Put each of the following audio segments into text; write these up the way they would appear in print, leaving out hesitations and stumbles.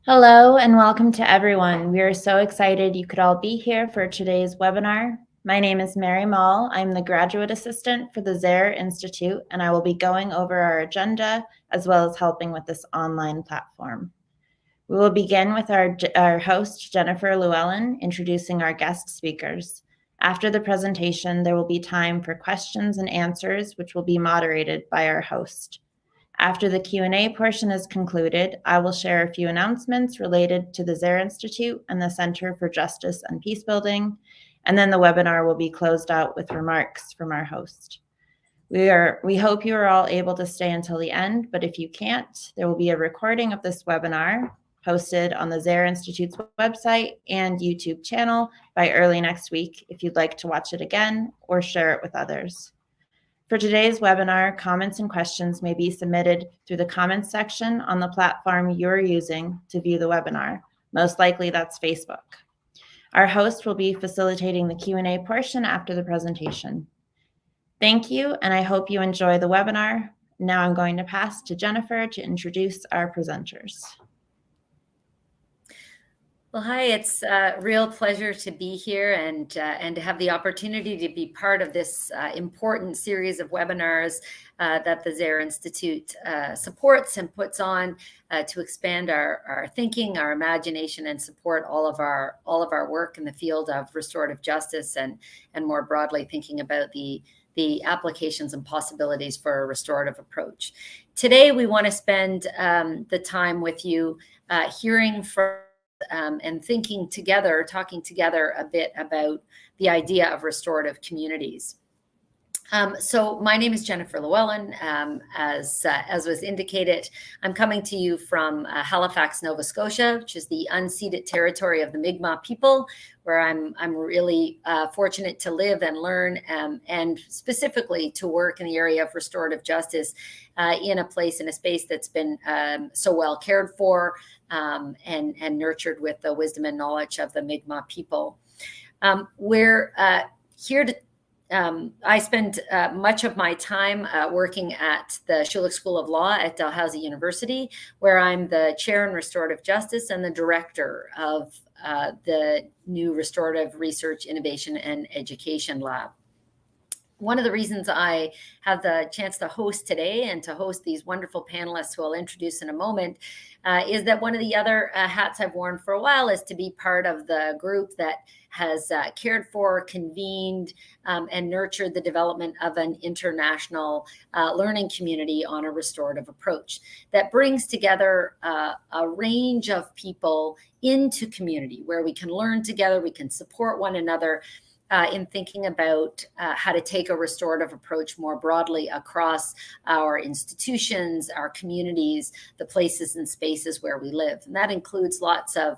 Hello and welcome to everyone. We are so excited you could all be here for today's webinar. My name is Mary Mall. I'm the graduate assistant for the Zaire Institute, and I will be going over our agenda as well as helping with this online platform. We will begin with our host, Jennifer Llewellyn, introducing our guest speakers. After the presentation, there will be time for questions and answers, which will be moderated by our host. After the Q&A portion is concluded, I will share a few announcements related to the Zaire Institute and the Center for Justice and Peacebuilding, and then the webinar will be closed out with remarks from our host. We hope you are all able to stay until the end, but if you can't, there will be a recording of this webinar posted on the Zaire Institute's website and YouTube channel by early next week if you'd like to watch it again or share it with others. For today's webinar, comments and questions may be submitted through the comments section on the platform you're using to view the webinar. Most likely that's Facebook. Our host will be facilitating the Q&A portion after the presentation. Thank you, and I hope you enjoy the webinar. Now I'm going to pass to Jennifer to introduce our presenters. Well, hi, it's a real pleasure to be here and to have the opportunity to be part of this important series of webinars that the Zaire Institute supports and puts on to expand our thinking, our imagination, and support all of our work in the field of restorative justice and more broadly thinking about the applications and possibilities for a restorative approach. Today, we want to spend the time with you hearing from and thinking together, talking together a bit about the idea of restorative communities. So my name is Jennifer Llewellyn. As was indicated, I'm coming to you from Halifax, Nova Scotia, which is the unceded territory of the Mi'kmaq people, where I'm really fortunate to live and learn, and specifically to work in the area of restorative justice in a space that's been so well cared for and nurtured with the wisdom and knowledge of the Mi'kmaq people. We're here to I spend much of my time working at the Schulich School of Law at Dalhousie University, where I'm the chair in restorative justice and the director of the new Restorative Research, Innovation, and Education Lab. One of the reasons I have the chance to host today and to host these wonderful panelists who I'll introduce in a moment is that one of the other hats I've worn for a while is to be part of the group that has cared for, convened, and nurtured the development of an international learning community on a restorative approach that brings together a range of people into community where we can learn together, we can support one another, in thinking about how to take a restorative approach more broadly across our institutions, our communities, the places and spaces where we live. And that includes lots of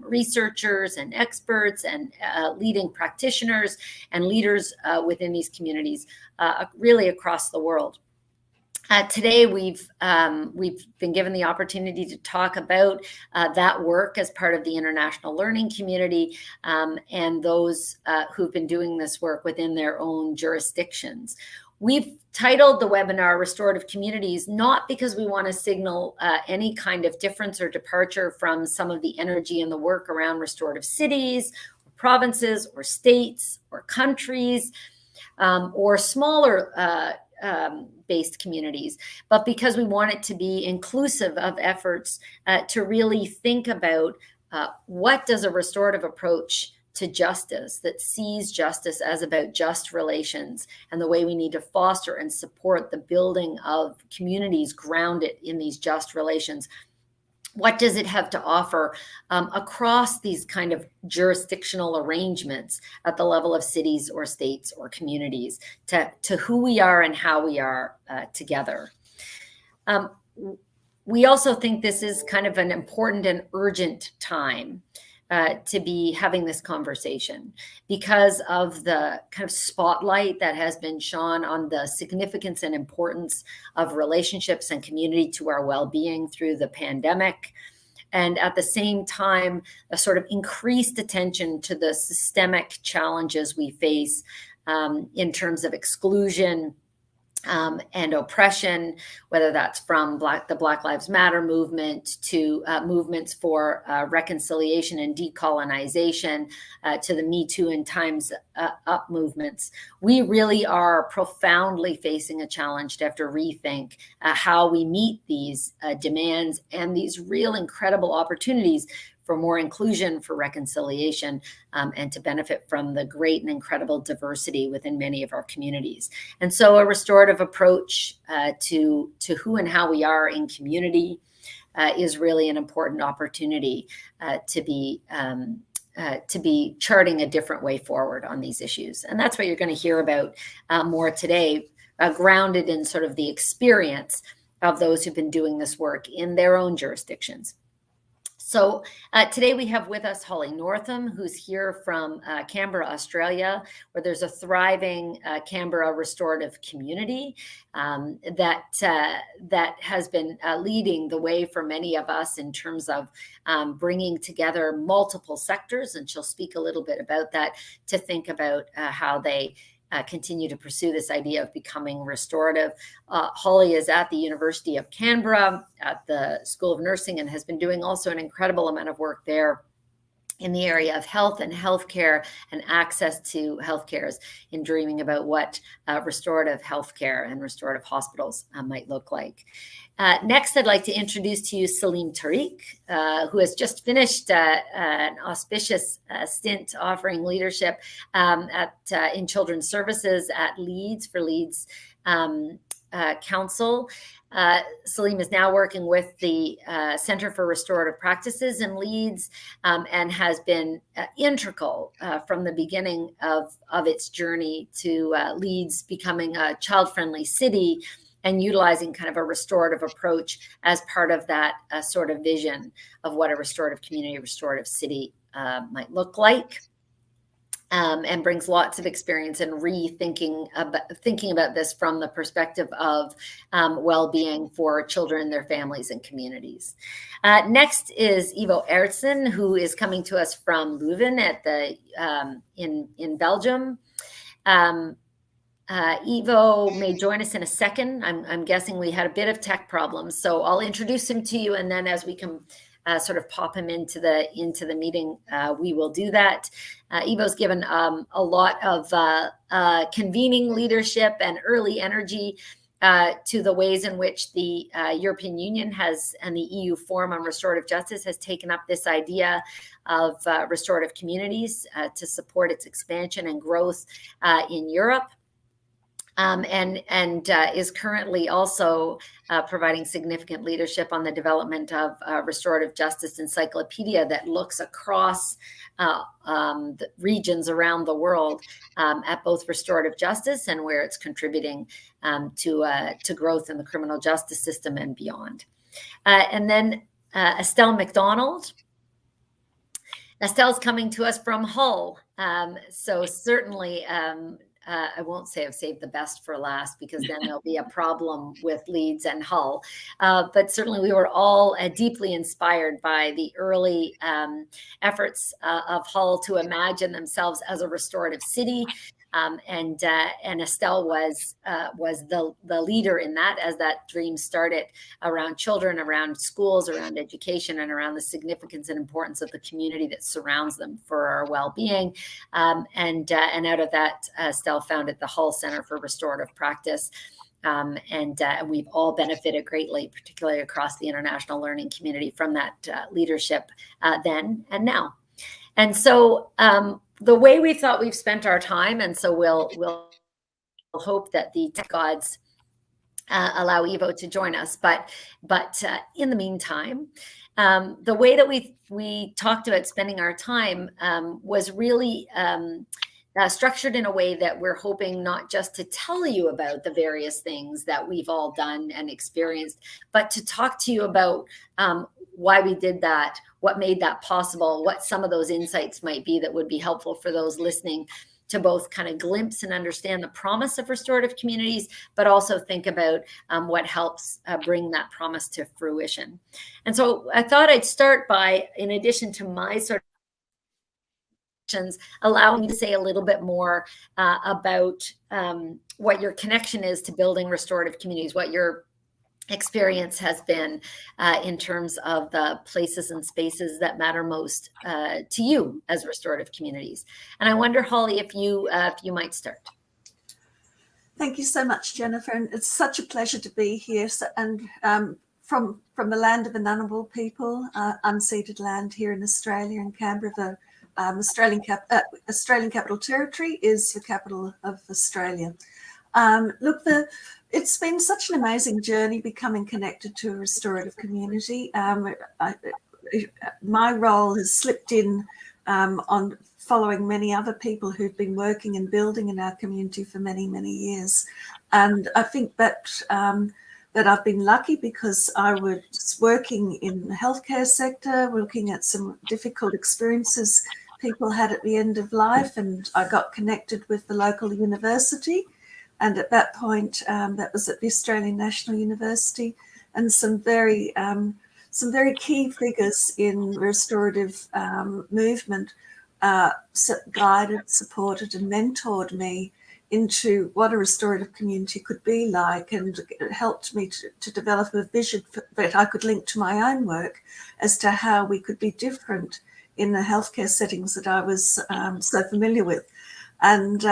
researchers and experts and leading practitioners and leaders within these communities, really across the world. Today, we've been given the opportunity to talk about that work as part of the international learning community and those who've been doing this work within their own jurisdictions. We've titled the webinar Restorative Communities, not because we want to signal any kind of difference or departure from some of the energy and the work around restorative cities, or provinces, or states, or countries, or smaller based communities, but because we want it to be inclusive of efforts to really think about what does a restorative approach to justice that sees justice as about just relations and the way we need to foster and support the building of communities grounded in these just relations. What does it have to offer across these kind of jurisdictional arrangements at the level of cities or states or communities to who we are and how we are together? We also think this is kind of an important and urgent time to be having this conversation because of the kind of spotlight that has been shone on the significance and importance of relationships and community to our well-being through the pandemic. And at the same time, a sort of increased attention to the systemic challenges we face in terms of exclusion and oppression, whether that's from the Black Lives Matter movement to movements for reconciliation and decolonization, to the Me Too and Time's Up movements. We really are profoundly facing a challenge to have to rethink how we meet these demands and these real incredible opportunities for more inclusion, for reconciliation, and to benefit from the great and incredible diversity within many of our communities. And so a restorative approach to who and how we are in community is really an important opportunity to be charting a different way forward on these issues. And that's what you're going to hear about more today, grounded in sort of the experience of those who've been doing this work in their own jurisdictions. So today we have with us Holly Northam, who's here from Canberra, Australia, where there's a thriving Canberra restorative community that has been leading the way for many of us in terms of bringing together multiple sectors. And she'll speak a little bit about that to think about how they continue to pursue this idea of becoming restorative. Holly is at the University of Canberra at the School of Nursing and has been doing also an incredible amount of work there in the area of health and healthcare and access to healthcare, in dreaming about what restorative healthcare and restorative hospitals might look like. Next, I'd like to introduce to you Salim Tariq, who has just finished an auspicious stint offering leadership in children's services at Leeds for Leeds Council. Salim is now working with the Center for Restorative Practices in Leeds and has been integral from the beginning of its journey to Leeds becoming a child-friendly city and utilizing kind of a restorative approach as part of that sort of vision of what a restorative community, restorative city might look like. And brings lots of experience in thinking about this from the perspective of well-being for children, their families, and communities. Next is Ivo Ertsen, who is coming to us from Leuven at in Belgium. Ivo may join us in a second. I'm guessing we had a bit of tech problems, so I'll introduce him to you, and then as we can sort of pop him into the meeting, we will do that. Ivo's given a lot of convening leadership and early energy to the ways in which the European Union and the EU Forum on Restorative Justice has taken up this idea of restorative communities to support its expansion and growth in Europe. And is currently also providing significant leadership on the development of a restorative justice encyclopedia that looks across the regions around the world at both restorative justice and where it's contributing to growth in the criminal justice system and beyond. And then Estelle McDonald. Estelle's coming to us from Hull. So certainly I won't say I've saved the best for last, because then there'll be a problem with Leeds and Hull. But certainly we were all deeply inspired by the early efforts of Hull to imagine themselves as a restorative city. And Estelle was the leader in that, as that dream started around children, around schools, around education, and around the significance and importance of the community that surrounds them for our well-being. And out of that, Estelle founded the Hull Center for Restorative Practice. And we've all benefited greatly, particularly across the international learning community, from that leadership then and now. And so the way we thought we've spent our time, and so we'll hope that the tech gods allow Ivo to join us. But in the meantime, the way that we talked about spending our time was really structured in a way that we're hoping not just to tell you about the various things that we've all done and experienced, but to talk to you about why we did that, what made that possible, what some of those insights might be that would be helpful for those listening to both kind of glimpse and understand the promise of restorative communities, but also think about what helps bring that promise to fruition. And so I thought I'd start by, in addition to my sort allow me to say a little bit more about what your connection is to building restorative communities, what your experience has been in terms of the places and spaces that matter most to you as restorative communities. And I wonder, Holly, if you might start. Thank you so much, Jennifer. And it's such a pleasure to be here. And from the land of Ngunnawal people, unceded land here in Australia, in Canberra, the Australian Capital Territory is the capital of Australia. Look, it's been such an amazing journey becoming connected to a restorative community. My role has slipped in on following many other people who've been working and building in our community for many, many years. And I think that that I've been lucky because I was working in the healthcare sector, looking at some difficult experiences people had at the end of life, and I got connected with the local university. And at that point, that was at the Australian National University, and some very key figures in the restorative movement guided, supported, and mentored me into what a restorative community could be like, and it helped me to develop a vision that I could link to my own work as to how we could be different in the healthcare settings that I was so familiar with. And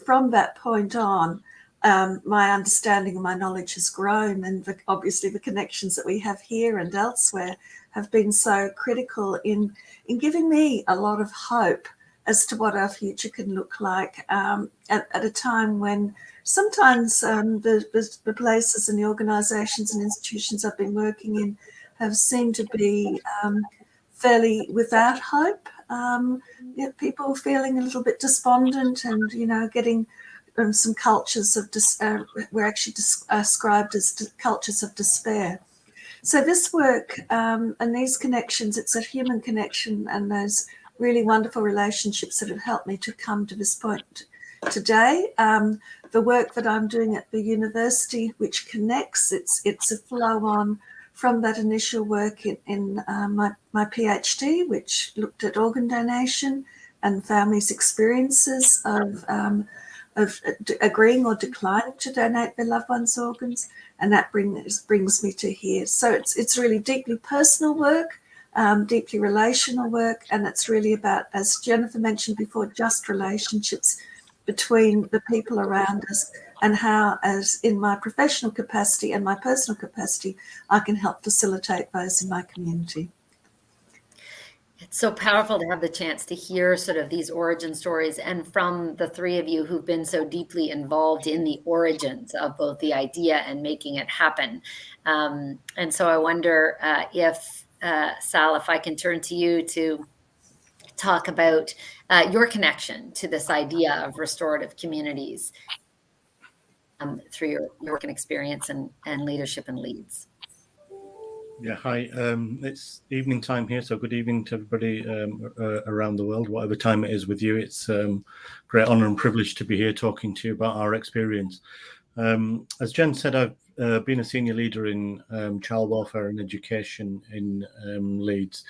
from that point on, my understanding and my knowledge has grown, and obviously the connections that we have here and elsewhere have been so critical in giving me a lot of hope as to what our future can look like at a time when sometimes the places and the organisations and institutions I've been working in have seemed to be fairly without hope. People feeling a little bit despondent, and getting some cultures of were actually described as cultures of despair. So this work and these connections, it's a human connection, and those really wonderful relationships that have helped me to come to this point today. The work that I'm doing at the university, which connects, it's a flow on from that initial work in my PhD, which looked at organ donation and families' experiences of agreeing or declining to donate their loved ones' organs, and that brings me to here. So it's really deeply personal work, deeply relational work, and it's really about, as Jennifer mentioned before, just relationships between the people around us, and how, as in my professional capacity and my personal capacity, I can help facilitate those in my community. It's so powerful to have the chance to hear sort of these origin stories, and from the three of you who've been so deeply involved in the origins of both the idea and making it happen. And so I wonder if, Sal, if I can turn to you to talk about your connection to this idea of restorative communities through your work and experience and leadership and leads. Yeah, hi. It's evening time here, so good evening to everybody around the world, whatever time it is with you. It's great honour and privilege to be here talking to you about our experience. As Jen said, I've been a senior leader in child welfare and education in Leeds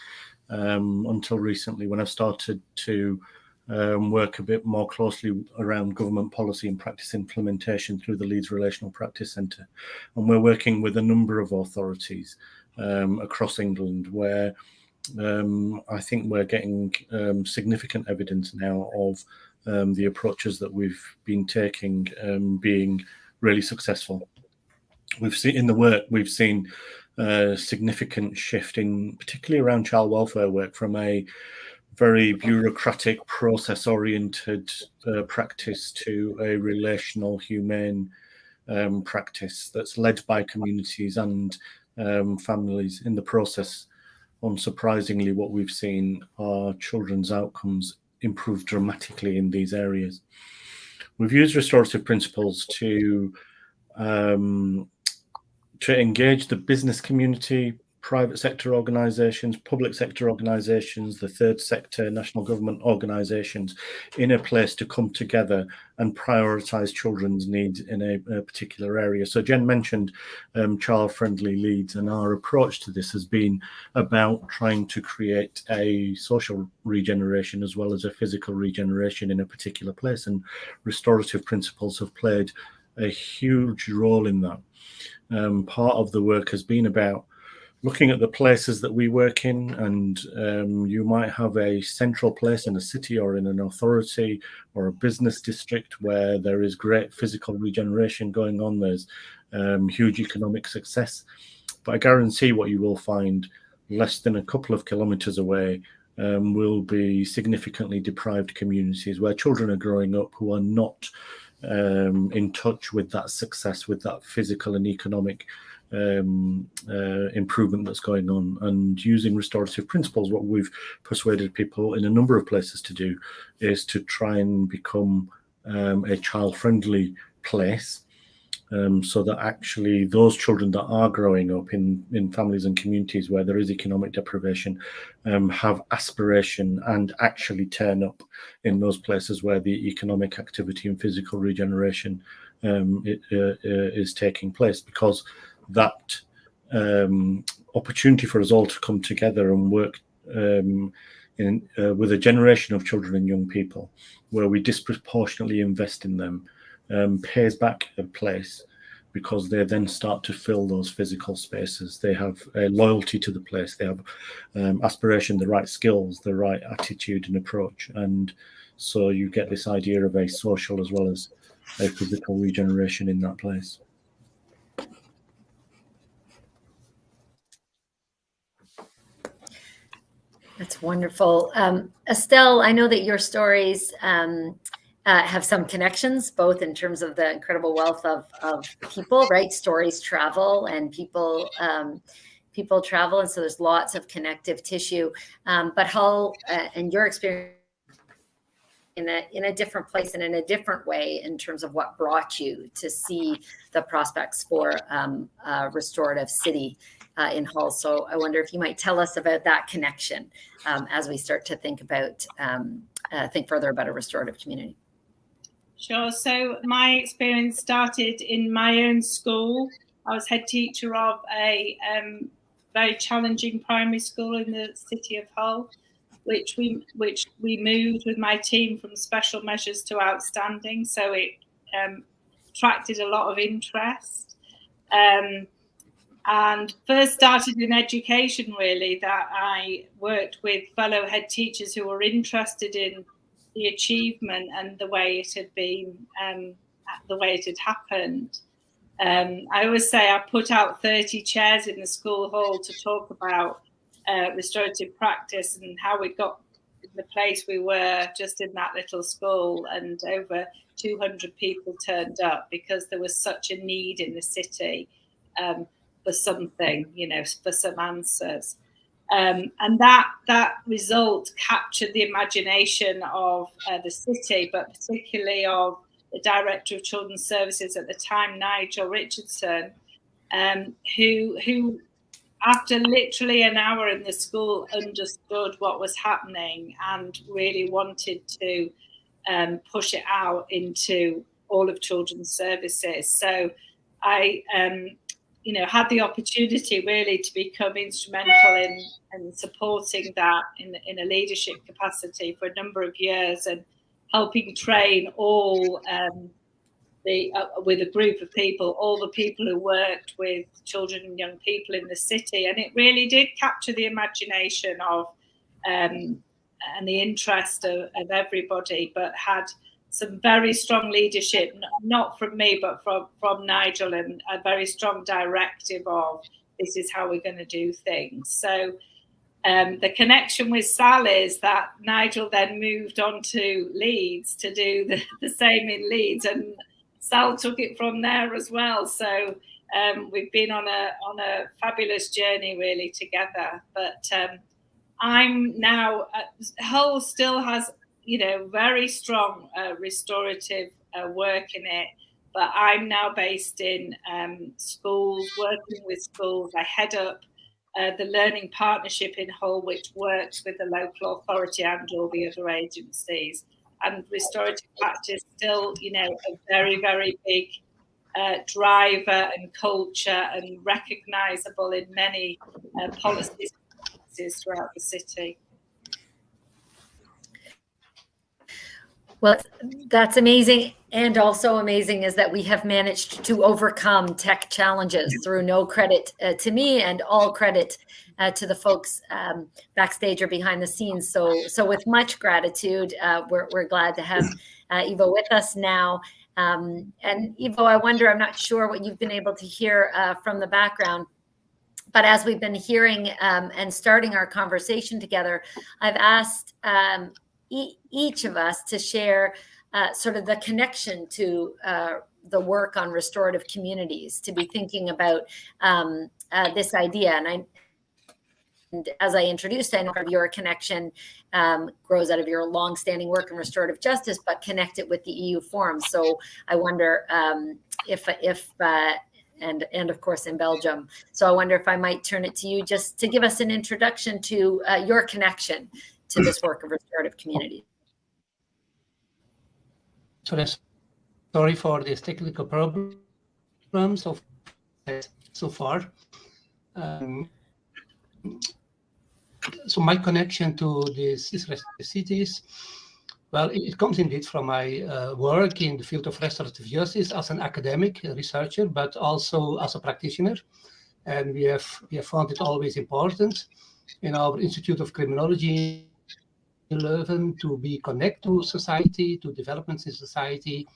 until recently, when I've started to work a bit more closely around government policy and practice implementation through the Leeds Relational Practice Centre. And we're working with a number of authorities across England, where I think we're getting significant evidence now of the approaches that we've been taking being really successful. We've seen in the work, we've seen a significant shift in, particularly around child welfare work, from a very bureaucratic, process-oriented practice to a relational, humane practice that's led by communities and families. In the process, unsurprisingly, what we've seen are children's outcomes improve dramatically in these areas. We've used restorative principles to engage the business community, private sector organisations, public sector organisations, the third sector, national government organisations in a place to come together and prioritise children's needs in a particular area. So Jen mentioned child-friendly Leeds, and our approach to this has been about trying to create a social regeneration as well as a physical regeneration in a particular place, and restorative principles have played a huge role in that. Part of the work has been about looking at the places that we work in, and you might have a central place in a city or in an authority or a business district where there is great physical regeneration going on. There's huge economic success. But I guarantee what you will find less than a couple of kilometres away will be significantly deprived communities where children are growing up who are not in touch with that success, with that physical and economic improvement that's going on. And using restorative principles, what we've persuaded people in a number of places to do is to try and become a child-friendly place, so that actually those children that are growing up in families and communities where there is economic deprivation have aspiration and actually turn up in those places where the economic activity and physical regeneration is taking place, because that opportunity for us all to come together and work with a generation of children and young people where we disproportionately invest in them pays back a place, because they then start to fill those physical spaces. They have a loyalty to the place. They have aspiration, the right skills, the right attitude and approach. And so you get this idea of a social as well as a physical regeneration in that place. That's wonderful. Estelle, I know that your stories have some connections, both in terms of the incredible wealth of people, right? Stories travel and people travel. And so there's lots of connective tissue. But Hull and your experience in a different place and in a different way in terms of what brought you to see the prospects for restorative city in Hull. So I wonder if you might tell us about that connection as we start to think further about a restorative community. Sure. So my experience started in my own school. I was head teacher of a very challenging primary school in the city of Hull, which we moved with my team from special measures to outstanding. So it attracted a lot of interest. And first started in education, really, that I worked with fellow head teachers who were interested in the achievement and the way it had been, the way it had happened. I always say I put out 30 chairs in the school hall to talk about restorative practice and how we got in the place we were just in that little school, and over 200 people turned up because there was such a need in the city for something, for some answers. And that result captured the imagination of the city, but particularly of the Director of Children's Services at the time, Nigel Richardson, who after literally an hour in the school understood what was happening and really wanted to push it out into all of children's services. So I had the opportunity really to become instrumental in supporting that in a leadership capacity for a number of years, and helping train all with a group of people, all the people who worked with children and young people in the city. And it really did capture the imagination of and the interest of everybody, but had some very strong leadership, not from me, but from Nigel, and a very strong directive of this is how we're going to do things. So the connection with Sal is that Nigel then moved on to Leeds to do the same in Leeds, and Sal took it from there as well. So we've been on a fabulous journey really together. But I'm now, Hull still has very strong restorative work in it, but I'm now based in schools, working with schools. I head up the Learning Partnership in Hull, which works with the local authority and all the other agencies. And restorative practice still, a very, very big driver and culture, and recognisable in many policies throughout the city. Well, that's amazing. And also amazing is that we have managed to overcome tech challenges through no credit to me, and all credit to the folks backstage or behind the scenes. So with much gratitude, we're glad to have Ivo with us now. And Ivo, I wonder, I'm not sure what you've been able to hear from the background, but as we've been hearing and starting our conversation together, I've asked each of us to share sort of the connection to the work on restorative communities, to be thinking about this idea. And as I introduced, I know your connection grows out of your longstanding work in restorative justice, but connect it with the EU Forum. So I wonder if and of course in Belgium. So I wonder if I might turn it to you just to give us an introduction to your connection to this work of restorative community. Sorry for this technical problems so far. So my connection to these cities, well, it comes indeed from my work in the field of restorative justice as an academic researcher, but also as a practitioner. And we have found it always important in our Institute of Criminology in Leuven to be connected to society, to developments in society,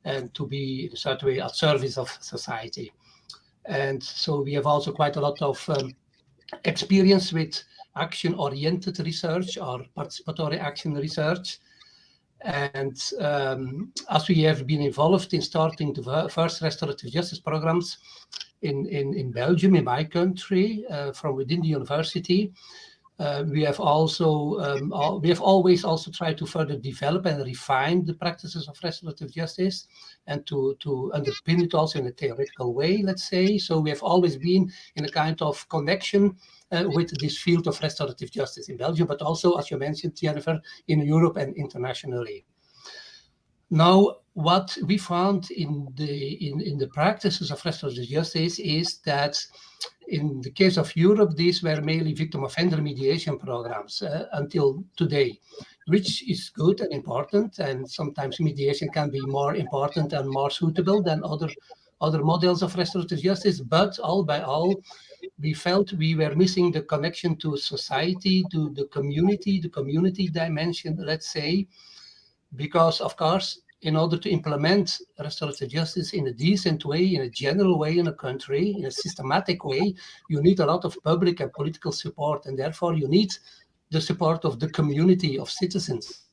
and to be in a certain way at service of society. And so we have also quite a lot of experience with action-oriented research or participatory action research. And as we have been involved in starting the first restorative justice programs in Belgium, in my country, from within the university, we have also we have always also tried to further develop and refine the practices of restorative justice, and to underpin it also in a theoretical way, let's say. So we have always been in a kind of connection with this field of restorative justice in Belgium, but also, as you mentioned, Jennifer, in Europe and internationally. Now, what we found in the practices of restorative justice is that in the case of Europe, these were mainly victim offender mediation programs until today, which is good and important. And sometimes mediation can be more important and more suitable than other models of restorative justice. But all by all, we felt we were missing the connection to society, to the community dimension, let's say, because, of course, in order to implement restorative justice in a decent way, in a general way in a country, in a systematic way, you need a lot of public and political support, and therefore you need the support of the community of citizens,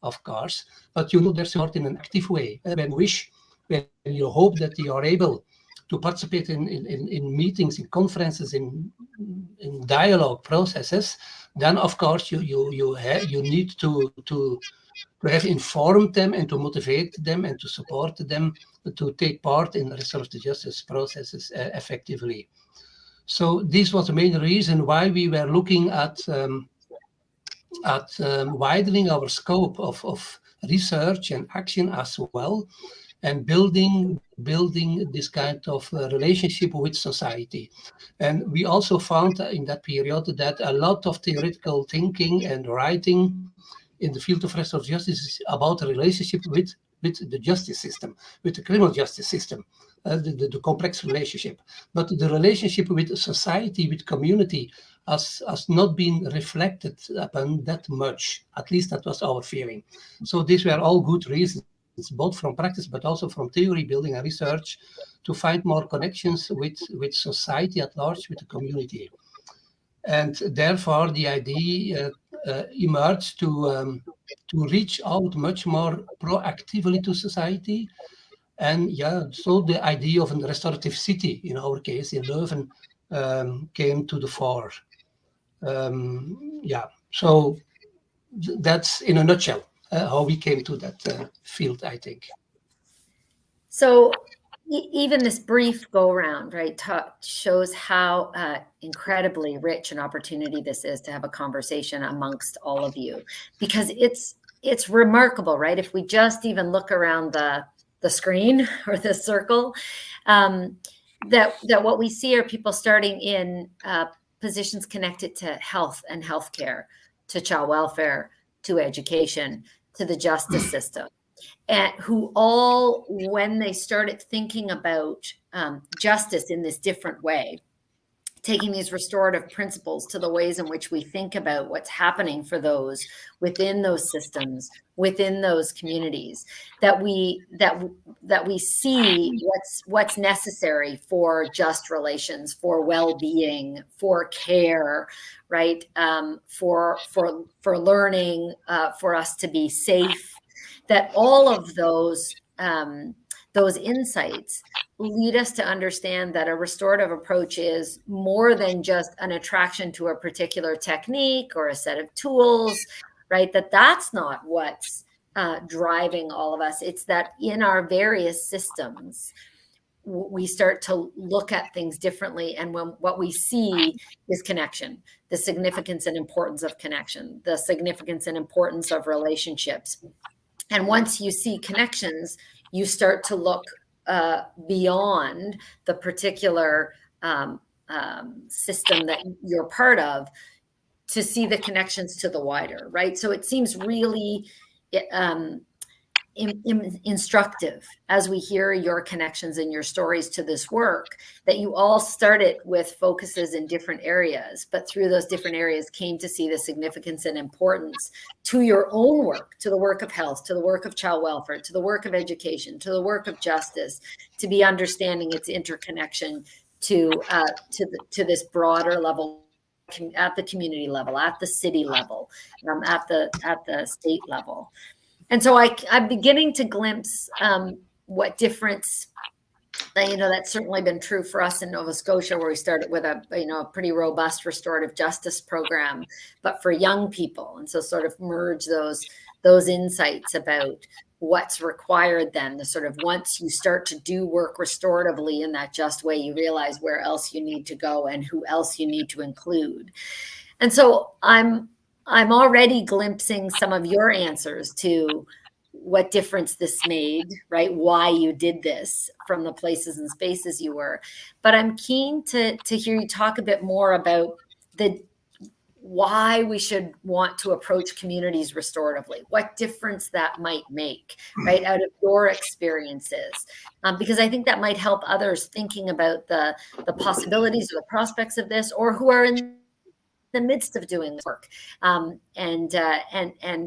of course, but you need their support in an active way. When you hope that you are able to participate in meetings, in conferences, in dialogue processes, then of course you need to have informed them and to motivate them and to support them to take part in restorative justice processes effectively. So this was the main reason why we were looking at widening our scope of research and action as well, and building this kind of relationship with society. And we also found in that period that a lot of theoretical thinking and writing in the field of restorative justice is about the relationship with the justice system, with the criminal justice system, the complex relationship. But the relationship with society, with community, has not been reflected upon that much. At least that was our feeling. So these were all good reasons, both from practice but also from theory building and research, to find more connections with society at large, with the community. And therefore the idea emerged to reach out much more proactively to society. And so the idea of a restorative city, in our case in Leuven, came to the fore. So that's in a nutshell how we came to that field, I think. So even this brief go around, right, shows how incredibly rich an opportunity this is to have a conversation amongst all of you, because it's remarkable, right? If we just even look around the screen or the circle, that what we see are people starting in positions connected to health and healthcare, to child welfare, to education, to the justice system. And who all, when they started thinking about justice in this different way, taking these restorative principles to the ways in which we think about what's happening for those within those systems, within those communities, that we see what's necessary for just relations, for well-being, for care, right? For learning, for us to be safe. That all of those insights lead us to understand that a restorative approach is more than just an attraction to a particular technique or a set of tools, right? That's not what's driving all of us. It's that in our various systems, we start to look at things differently. And when what we see is connection, the significance and importance of connection, the significance and importance of relationships. And once you see connections, you start to look beyond the particular system that you're part of to see the connections to the wider, right? So it seems really instructive as we hear your connections and your stories to this work, that you all started with focuses in different areas, but through those different areas came to see the significance and importance to your own work, to the work of health, to the work of child welfare, to the work of education, to the work of justice, to be understanding its interconnection to this broader level, at the community level, at the city level, at the state level. And so I'm beginning to glimpse what difference, that's certainly been true for us in Nova Scotia, where we started with a pretty robust restorative justice program, but for young people. And so sort of merge those insights about what's required then, the sort of, once you start to do work restoratively in that just way, you realize where else you need to go and who else you need to include. And so I'm already glimpsing some of your answers to what difference this made, right? Why you did this from the places and spaces you were. But I'm keen to hear you talk a bit more about why we should want to approach communities restoratively, what difference that might make, right, out of your experiences. Because I think that might help others thinking about the possibilities or the prospects of this, or who are in the midst of doing work, and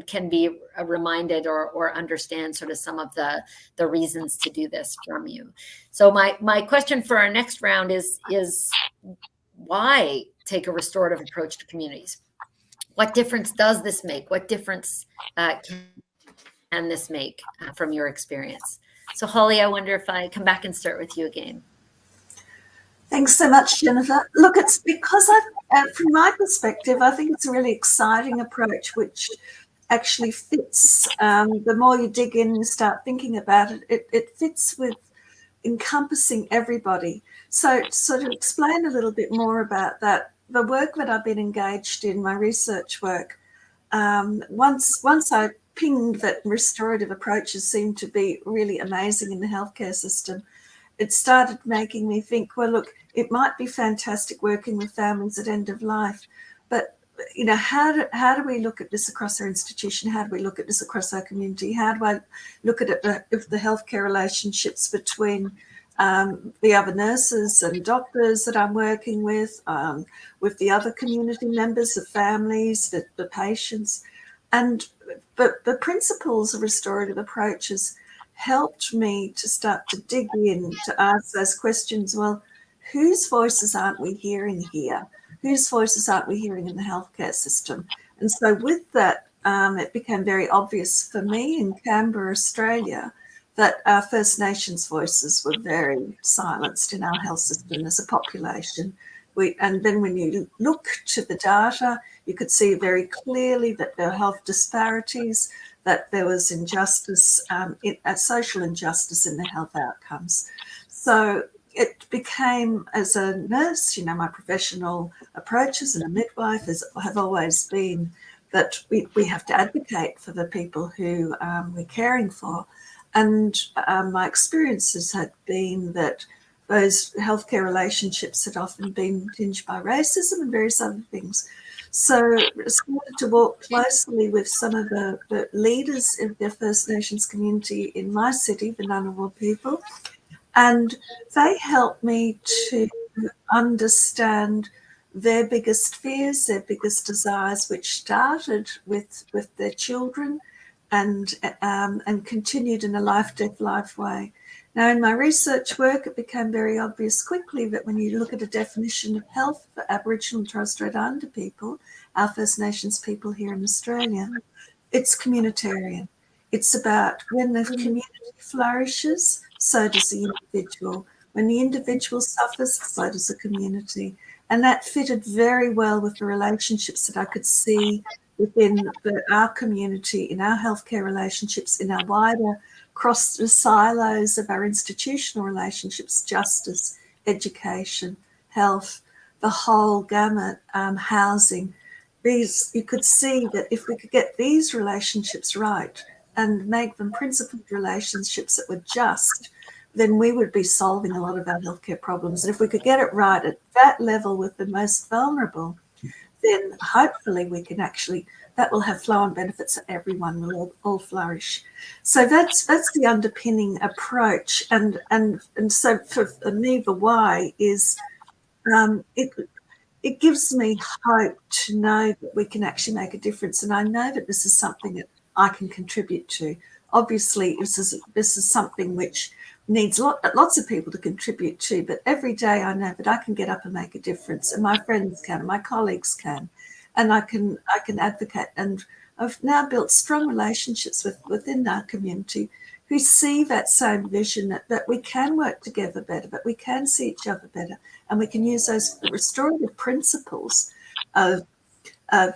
can be reminded or understand sort of some of the reasons to do this from you. So my question for our next round is why take a restorative approach to communities? What difference does this make? What difference can this make from your experience? So Holly, I wonder if I come back and start with you again. Thanks so much, Jennifer. Look, it's because from my perspective, I think it's a really exciting approach, which actually fits. The more you dig in and start thinking about it, it fits with encompassing everybody. So to explain a little bit more about that, the work that I've been engaged in, my research work, once I pinged that restorative approaches seem to be really amazing in the healthcare system, it started making me think, well, look, it might be fantastic working with families at end of life, but how do we look at this across our institution? How do we look at this across our community? How do I look at it with the healthcare relationships between the other nurses and doctors that I'm working with the other community members, the families, the patients, but the principles of restorative approaches helped me to start to dig in, to ask those questions. Well, whose voices aren't we hearing here? Whose voices aren't we hearing in the healthcare system? And so with that, it became very obvious for me in Canberra, Australia, that our First Nations voices were very silenced in our health system as a population. And then when you look to the data, you could see very clearly that there are health disparities, that there was injustice, social injustice in the health outcomes. So it became, as a nurse, you know, my professional approaches and a midwife have always been that we have to advocate for the people who we're caring for. And my experiences had been that those healthcare relationships had often been tinged by racism and various other things. So I started to work closely with some of the leaders of the First Nations community in my city, the Ngunnawal people, and they helped me to understand their biggest fears, their biggest desires, which started with their children and continued in a life way. Now, in my research work, it became very obvious quickly that when you look at a definition of health for Aboriginal and Torres Strait Islander people, our First Nations people here in Australia, it's communitarian. It's about when the community flourishes, so does the individual. When the individual suffers, so does the community. And that fitted very well with the relationships that I could see within our community, in our healthcare relationships, in our wider across the silos of our institutional relationships, justice, education, health, the whole gamut, housing. These, you could see that if we could get these relationships right and make them principled relationships that were just, then we would be solving a lot of our healthcare problems. And if we could get it right at that level with the most vulnerable, then hopefully we can actually, that will have flow-on benefits that everyone will all flourish. So that's the underpinning approach. And so for me, the why is it gives me hope to know that we can actually make a difference. And I know that this is something that I can contribute to. Obviously, this is something which needs lots of people to contribute to, but every day I know that I can get up and make a difference, and my friends can, and my colleagues can, and I can advocate. And I've now built strong relationships within our community who see that same vision, that we can work together better, that we can see each other better, and we can use those restorative principles of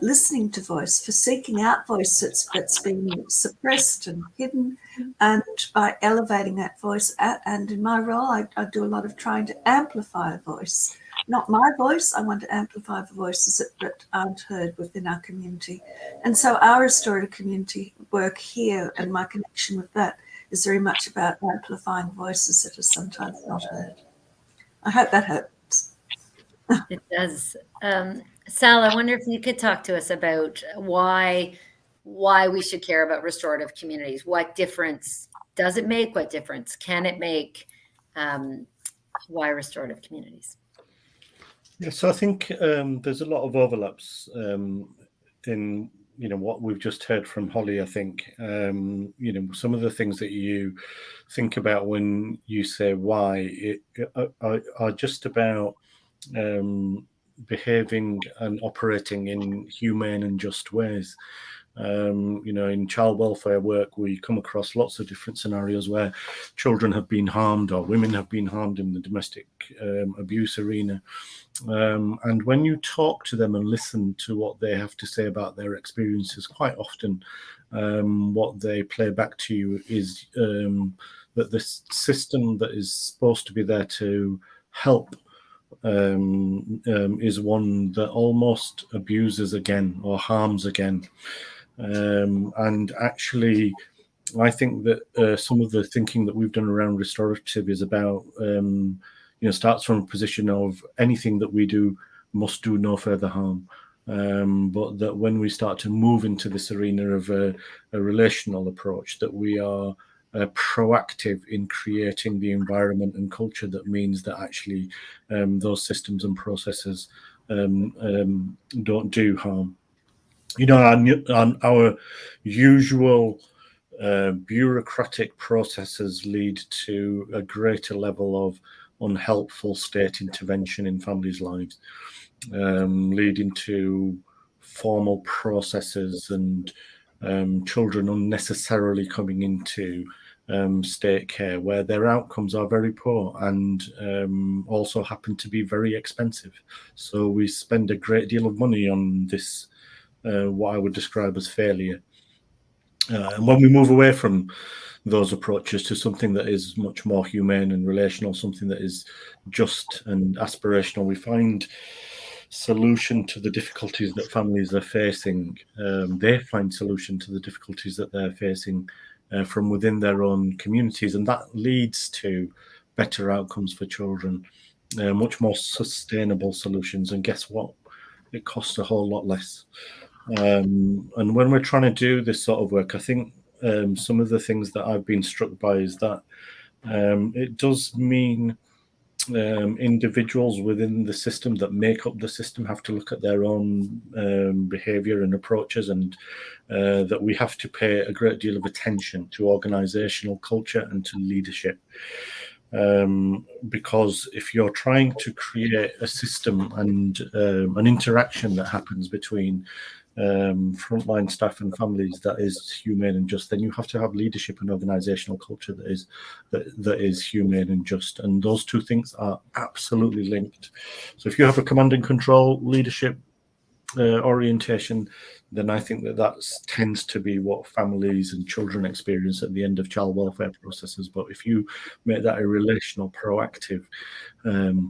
listening to voice, for seeking out voice that's been suppressed and hidden, and by elevating that voice. And in my role, I do a lot of trying to amplify a voice. Not my voice, I want to amplify the voices that aren't heard within our community. And so our restorative community work here and my connection with that is very much about amplifying voices that are sometimes not heard. I hope that helps. It does. Sal, I wonder if you could talk to us about why we should care about restorative communities. What difference does it make? What difference can it make? Why restorative communities? Yeah, so I think there's a lot of overlaps in what we've just heard from Holly. I think some of the things that you think about when you say why are just about behaving and operating in humane and just ways. In child welfare work, we come across lots of different scenarios where children have been harmed or women have been harmed in the domestic abuse arena. And when you talk to them and listen to what they have to say about their experiences, quite often what they play back to you is that the system that is supposed to be there to help is one that almost abuses again or harms again. And actually, I think that some of the thinking that we've done around restorative is about, starts from a position of anything that we do must do no further harm. But that when we start to move into this arena of a relational approach, that we are proactive in creating the environment and culture that means that actually those systems and processes don't do harm. Our usual bureaucratic processes lead to a greater level of unhelpful state intervention in families' lives, leading to formal processes and children unnecessarily coming into state care where their outcomes are very poor and also happen to be very expensive. So we spend a great deal of money on this, what I would describe as failure. And when we move away from those approaches to something that is much more humane and relational, something that is just and aspirational. We find solution to the difficulties that families are facing. They find solution to the difficulties that they're facing from within their own communities, and that leads to better outcomes for children, much more sustainable solutions. And guess what? It costs a whole lot less. And when we're trying to do this sort of work, I think some of the things that I've been struck by is that it does mean individuals within the system that make up the system have to look at their own behavior and approaches, and that we have to pay a great deal of attention to organizational culture and to leadership. Because if you're trying to create a system and an interaction that happens between frontline staff and families that is humane and just, then you have to have leadership and organizational culture that is humane and just, and those two things are absolutely linked. So if you have a command and control leadership orientation, then I think that tends to be what families and children experience at the end of child welfare processes. But if you make that a relational, proactive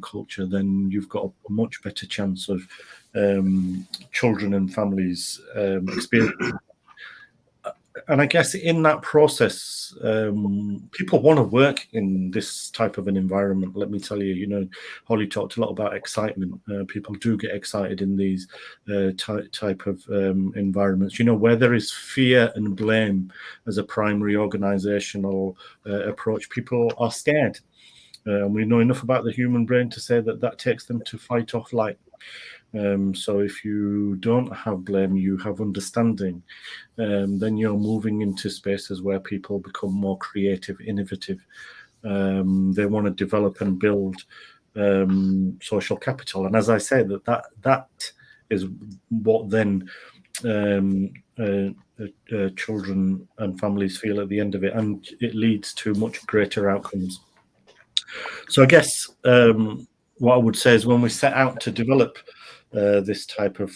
culture, then you've got a much better chance of children and families experience. And I guess in that process, people want to work in this type of an environment. Let me tell you, Holly talked a lot about excitement. People do get excited in these type of environments, where there is fear and blame as a primary organizational approach. People are scared. We know enough about the human brain to say that takes them to fight or flight. So if you don't have blame, you have understanding, then you're moving into spaces where people become more creative, innovative. They want to develop and build social capital. And as I say, that is what then children and families feel at the end of it, and it leads to much greater outcomes. So I guess what I would say is when we set out to develop this type of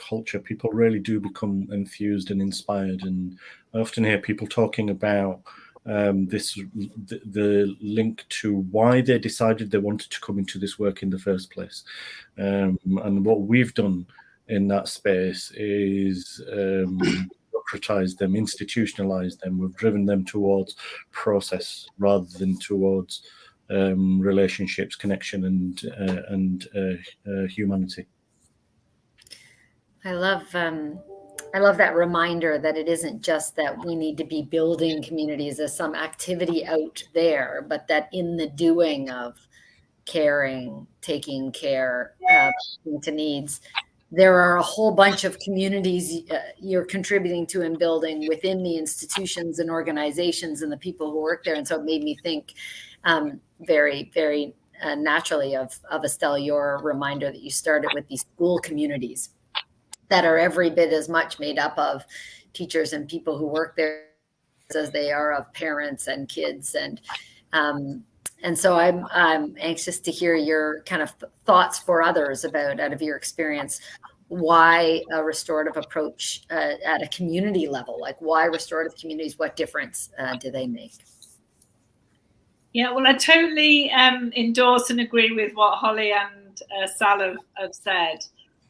culture, people really do become enthused and inspired. And I often hear people talking about the link to why they decided they wanted to come into this work in the first place. And what we've done in that space is bureaucratize them, institutionalize them. We've driven them towards process rather than towards relationships, connection, and humanity. I love that reminder that it isn't just that we need to be building communities as some activity out there, but that in the doing of caring, taking care, to needs, there are a whole bunch of communities you're contributing to and building within the institutions and organizations and the people who work there. And so it made me think very, very naturally of Estelle, your reminder that you started with these school communities that are every bit as much made up of teachers and people who work there as they are of parents and kids. And so I'm anxious to hear your kind of thoughts for others about, out of your experience, why a restorative approach at a community level, like why restorative communities, what difference do they make? Yeah, well, I totally endorse and agree with what Holly and Sal have said.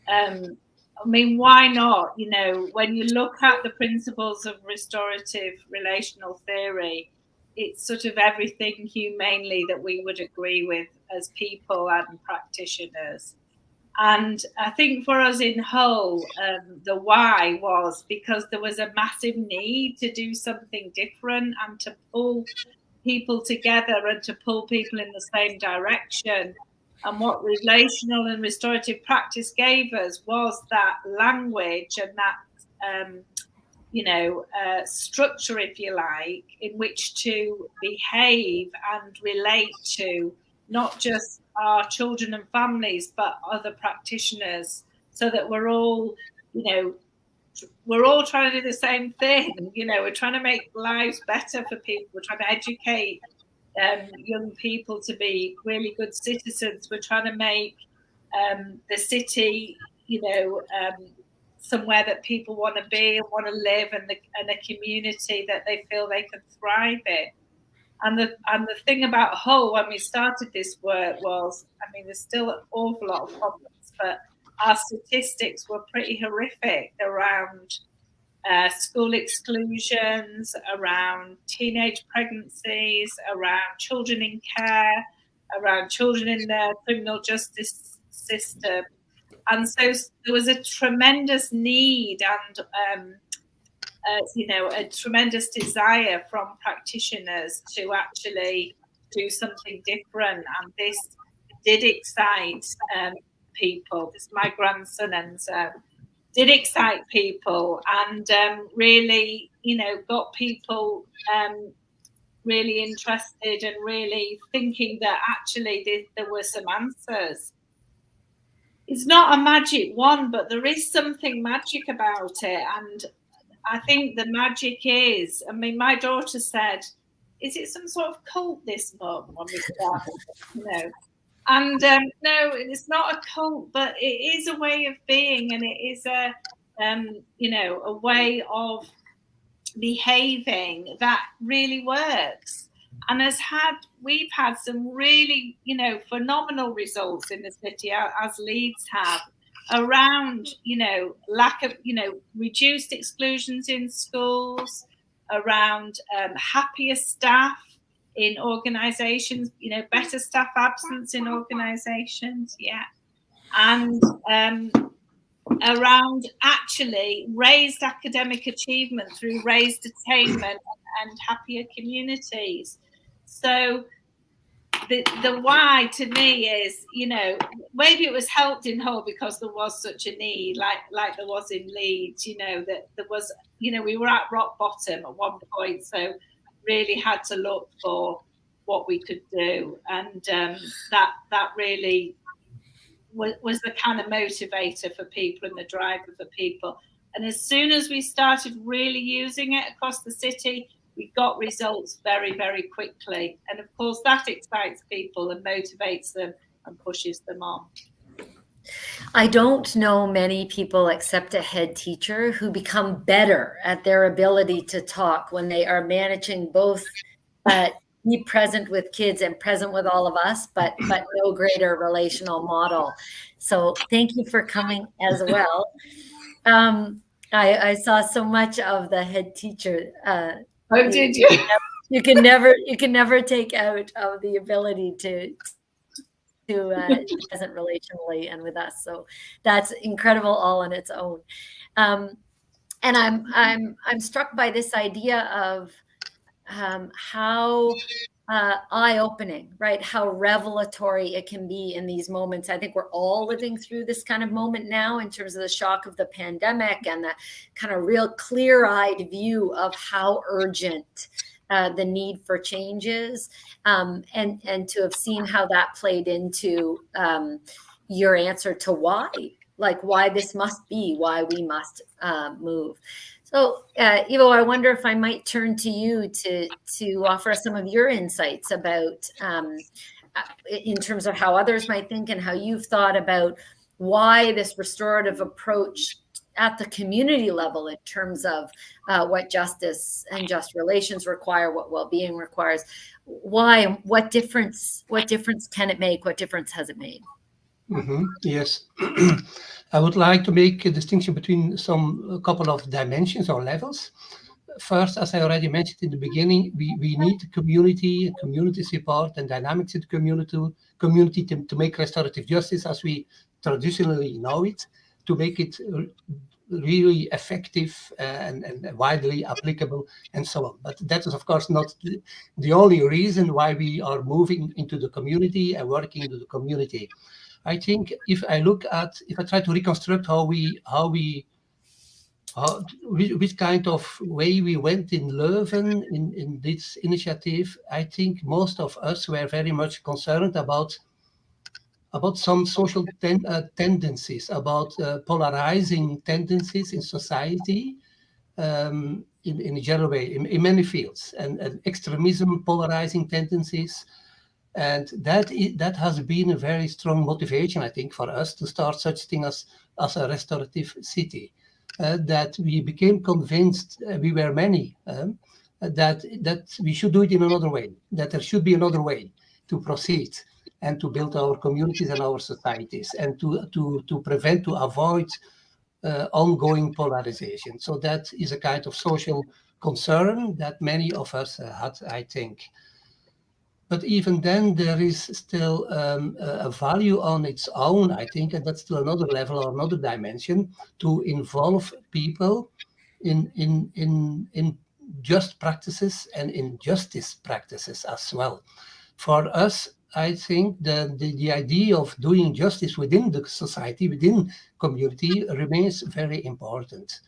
I mean, why not? When you look at the principles of restorative relational theory, it's sort of everything humanely that we would agree with as people and practitioners. And I think for us in Hull, the why was because there was a massive need to do something different and to pull people together and to pull people in the same direction. And what relational and restorative practice gave us was that language and that, structure, if you like, in which to behave and relate to not just our children and families, but other practitioners, so that we're all trying to do the same thing. We're trying to make lives better for people. We're trying to educate young people to be really good citizens. We're trying to make the city, somewhere that people want to be and want to live, and a community that they feel they can thrive in. And the thing about Hull when we started this work was, I mean, there's still an awful lot of problems, but our statistics were pretty horrific around school exclusions, around teenage pregnancies, around children in care, around children in the criminal justice system. And so there was a tremendous need and a tremendous desire from practitioners to actually do something different. And this did excite people. This is my grandson, and did excite people, and really, got people really interested and really thinking that actually there were some answers. It's not a magic wand, but there is something magic about it. And I think the magic is, I mean, my daughter said, is it some sort of cult, this, Mum, when we started? And no, it's not a cult, but it is a way of being, and it is a way of behaving that really works. And we've had some really, phenomenal results in the city, as Leeds have, around, lack of, reduced exclusions in schools, around happier staff in organisations, better staff absence in organisations, and around actually raised academic achievement through raised attainment and happier communities. So the why to me is, maybe it was helped in Hull because there was such a need, like there was in Leeds, that there was, we were at rock bottom at one point, so really had to look for what we could do, and that really was the kind of motivator for people and the driver for people. And as soon as we started really using it across the city, we got results very, very quickly. And of course, that excites people and motivates them and pushes them on. I don't know many people except a head teacher who become better at their ability to talk when they are managing both be present with kids and present with all of us, but no greater relational model. So thank you for coming as well. I saw so much of the head teacher. Oh, did you? You can never take out of the ability to present relationally and with us. So that's incredible all on its own. And I'm struck by this idea of how eye-opening, right? How revelatory it can be in these moments. I think we're all living through this kind of moment now in terms of the shock of the pandemic and the kind of real clear-eyed view of how urgent the need for change is, and to have seen how that played into your answer to why this must be, why we must move. So, Ivo, I wonder if I might turn to you to offer us some of your insights about, in terms of how others might think and how you've thought about why this restorative approach at the community level in terms of what justice and just relations require, what well-being requires, why, what difference can it make? What difference has it made? Mm-hmm. Yes. I would like to make a distinction between a couple of dimensions or levels. First, as I already mentioned in the beginning, we need community support and dynamics in the community to make restorative justice as we traditionally know it, to make it really effective and widely applicable and so on. But that is, of course, not the only reason why we are moving into the community and working into the community. I think if I try to reconstruct which kind of way we went in Leuven in this initiative, I think most of us were very much concerned about some social tendencies, about polarizing tendencies in society, in a general way, in many fields, and extremism, polarizing tendencies. And that has been a very strong motivation, I think, for us to start such thing as a restorative city. that we became convinced, we were many, that we should do it in another way, that there should be another way to proceed and to build our communities and our societies, and to prevent, to avoid ongoing polarization. So that is a kind of social concern that many of us had, I think. But even then, there is still a value on its own, I think, and that's still another level or another dimension, to involve people in just practices and in justice practices as well. For us, I think the idea of doing justice within the society, within community, remains very important.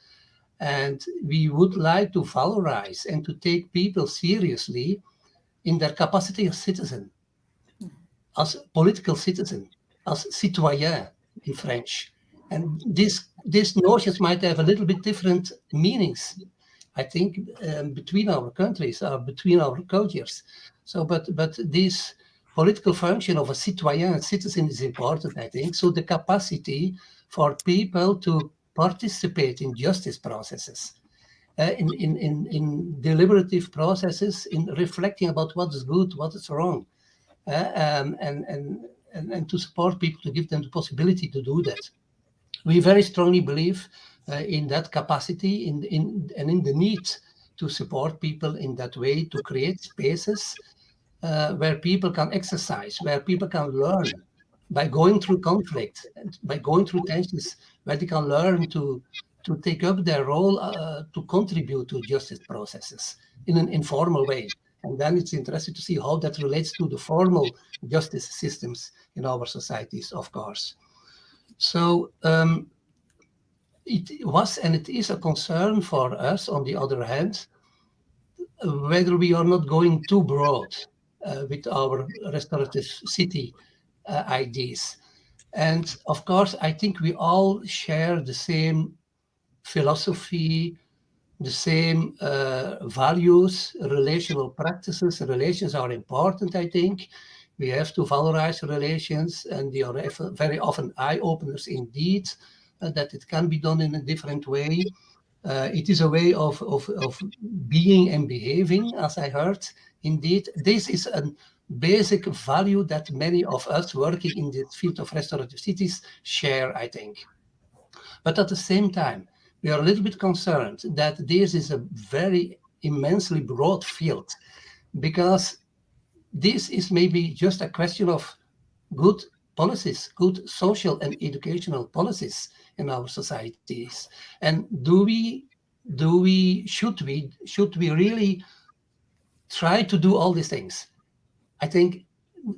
And we would like to valorize and to take people seriously in their capacity as citizen, as political citizen, as citoyen in French. And these notions might have a little bit different meanings, I think, between our countries or between our cultures. So, but this political function of a citoyen, a citizen, is important, I think. So the capacity for people to participate in justice processes, in deliberative processes, in reflecting about what is good, what is wrong, and to support people, to give them the possibility to do that. We very strongly believe in that capacity, and in the need to support people in that way, to create spaces where people can exercise, where people can learn by going through conflict, and by going through tensions, where they can learn to take up their role, to contribute to justice processes in an informal way. And then it's interesting to see how that relates to the formal justice systems in our societies, of course. So it was and it is a concern for us, on the other hand, whether we are not going too broad with our restorative city ideas. And of course, I think we all share the same philosophy, the same values, relational practices. Relations are important, I think. We have to valorize relations, and they are very often eye-openers indeed, that it can be done in a different way. It is a way of being and behaving, as I heard. Indeed, this is a basic value that many of us working in the field of restorative cities share, I think. But at the same time, we are a little bit concerned that this is a very immensely broad field, because this is maybe just a question of good policies, good social and educational policies in our societies. And should we really try to do all these things? I think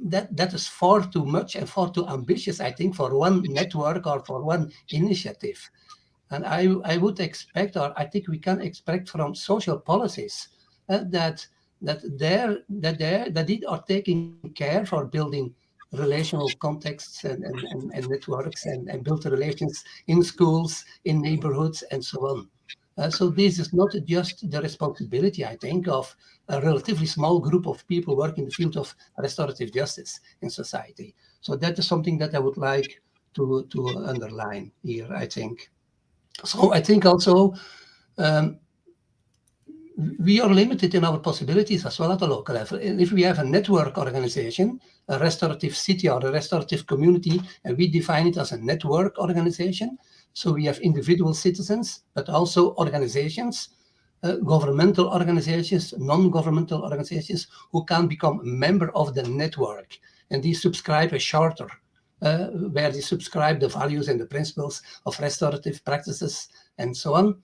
that is far too much and far too ambitious, I think, for one network or for one initiative. And I would expect, or I think we can expect from social policies that they are taking care for building relational contexts and networks, and build relations in schools, in neighborhoods, and so on. So this is not just the responsibility, I think, of a relatively small group of people working in the field of restorative justice in society. So that is something that I would like to underline here, I think. So I think also we are limited in our possibilities as well at the local level. And if we have a network organization, a restorative city or a restorative community, and we define it as a network organization, so we have individual citizens, but also organizations, governmental organizations, non-governmental organizations, who can become a member of the network. And they subscribe a charter where they subscribe the values and the principles of restorative practices and so on.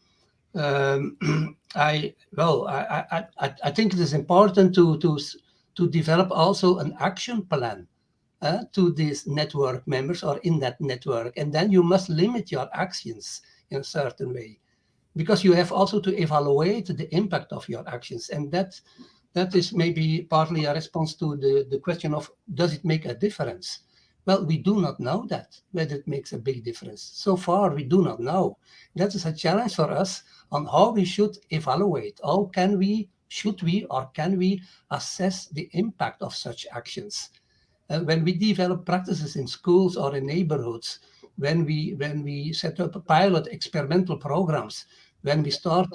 I think it is important to develop also an action plan to these network members or in that network, and then you must limit your actions in a certain way, because you have also to evaluate the impact of your actions, and that is maybe partly a response to the question of, does it make a difference? Well, we do not know that, whether it makes a big difference. So far, we do not know. That is a challenge for us on how we should evaluate. How should we, or can we assess the impact of such actions? When we develop practices in schools or in neighborhoods, when we set up pilot experimental programs, when we start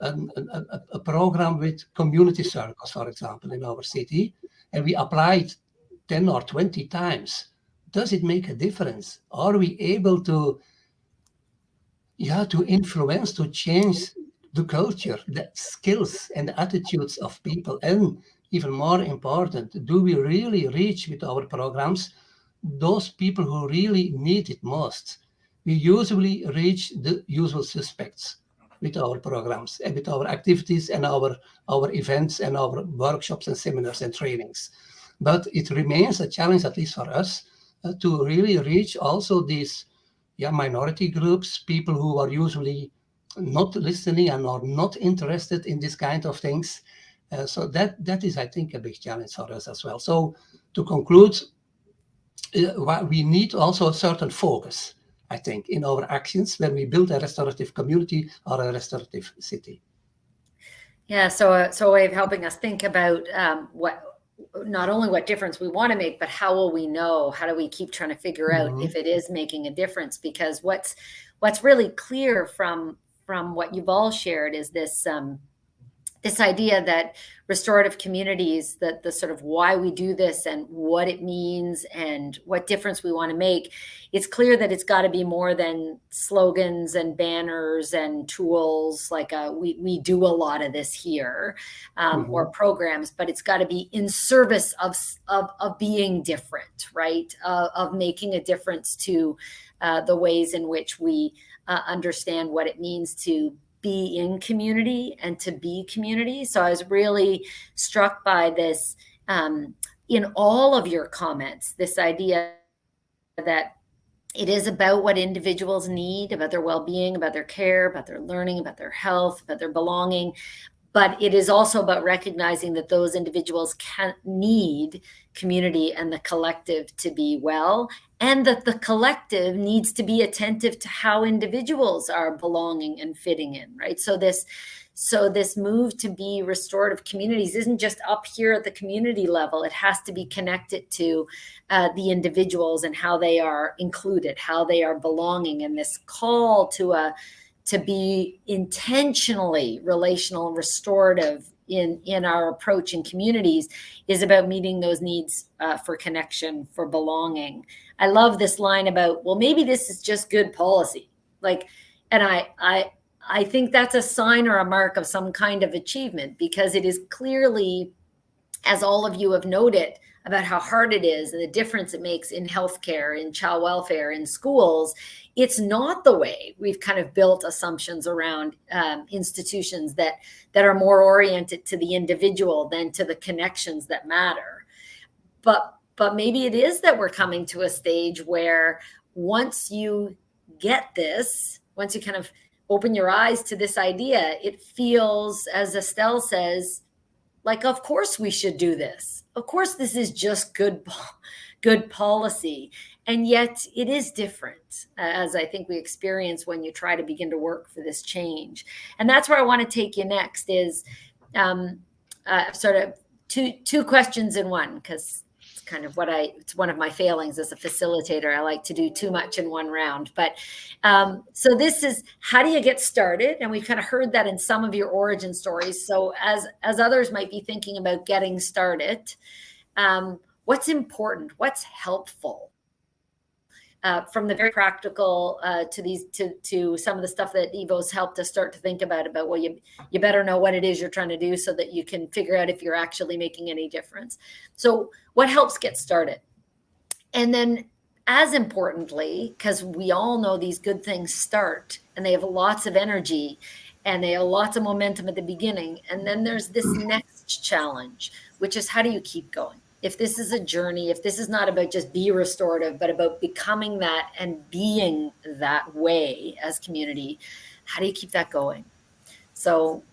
a program with community circles, for example, in our city, and we apply it 10 or 20 times, does it make a difference? Are we able to influence, to change the culture, the skills and the attitudes of people? And even more important, do we really reach with our programs those people who really need it most? We usually reach the usual suspects with our programs and with our activities and our events and our workshops and seminars and trainings. But it remains a challenge, at least for us, to really reach also these minority groups, people who are usually not listening and are not interested in this kind of things. So that is, I think, a big challenge for us as well. So to conclude, we need also a certain focus, I think, in our actions when we build a restorative community or a restorative city. Yeah, so a way of helping us think about not only what difference we want to make, but how will we know? How do we keep trying to figure out if it is making a difference? Because what's really clear from what you've all shared is this this idea that restorative communities, that the sort of why we do this and what it means and what difference we want to make, it's clear that it's got to be more than slogans and banners and tools like we do a lot of this here or programs, but it's got to be in service of being different, right? Of making a difference to the ways in which we understand what it means to be in community and to be community. So I was really struck by this in all of your comments, this idea that it is about what individuals need, about their well-being, about their care, about their learning, about their health, about their belonging. But it is also about recognizing that those individuals need community and the collective to be well, and that the collective needs to be attentive to how individuals are belonging and fitting in, right? So this move to be restorative communities isn't just up here at the community level. It has to be connected to the individuals and how they are included, how they are belonging, and this call to be intentionally relational and restorative in our approach in communities is about meeting those needs for connection, for belonging. I love this line about, well, maybe this is just good policy. And I think that's a sign or a mark of some kind of achievement, because it is clearly, as all of you have noted, about how hard it is and the difference it makes in healthcare, in child welfare, in schools. It's not the way we've kind of built assumptions around institutions that are more oriented to the individual than to the connections that matter. But maybe it is that we're coming to a stage where once you get this, once you kind of open your eyes to this idea, it feels, as Estelle says, like, of course we should do this. Of course, this is just good policy. And yet it is different, as I think we experience when you try to begin to work for this change. And that's where I want to take you next is sort of two questions in one, because it's kind of it's one of my failings as a facilitator. I like to do too much in one round. But so this is, how do you get started? And we've kind of heard that in some of your origin stories. So as others might be thinking about getting started, what's important? What's helpful? From the very practical to some of the stuff that Ivo's helped us start to think about, well, you better know what it is you're trying to do so that you can figure out if you're actually making any difference. So what helps get started? And then, as importantly, because we all know these good things start and they have lots of energy and they have lots of momentum at the beginning. And then there's this next challenge, which is, how do you keep going? If this is a journey, if this is not about just be restorative, but about becoming that and being that way as community, how do you keep that going? So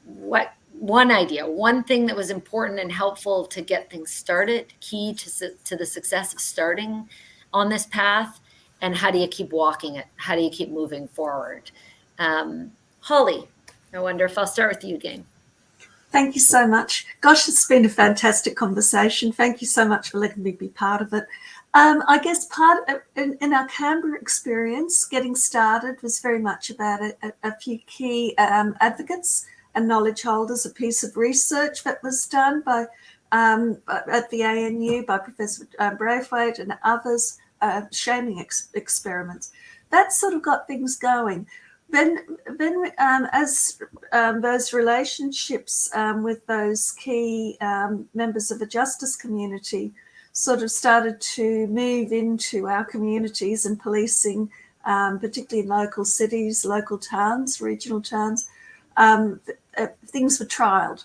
one idea, one thing that was important and helpful to get things started, key to the success of starting on this path, and how do you keep walking it? How do you keep moving forward? Holly, I wonder if I'll start with you again. Thank you so much. Gosh, it's been a fantastic conversation. Thank you so much for letting me be part of it. I guess in our Canberra experience, getting started was very much about a few key advocates and knowledge holders, a piece of research that was done by at the ANU by Professor Braithwaite and others, shaming experiments. That sort of got things going. Then as those relationships with those key members of the justice community sort of started to move into our communities and policing, particularly in local cities, local towns, regional towns, things were trialled.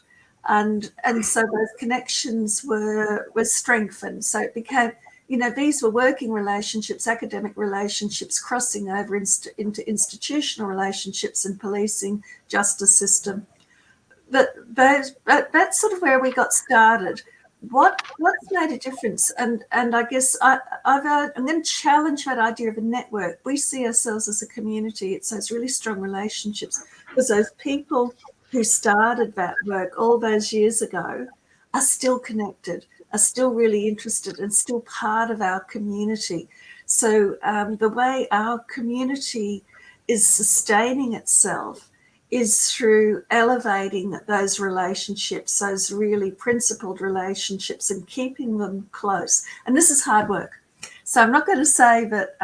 And so those connections were strengthened. So it became, these were working relationships, academic relationships, crossing over into institutional relationships and policing, justice system. But that's sort of where we got started. What's made a difference? And I guess I'm going to challenge that idea of a network. We see ourselves as a community. It's those really strong relationships, because those people who started that work all those years ago are still connected, are still really interested and still part of our community. So the way our community is sustaining itself is through elevating those relationships, those really principled relationships, and keeping them close. And this is hard work. So I'm not going to say that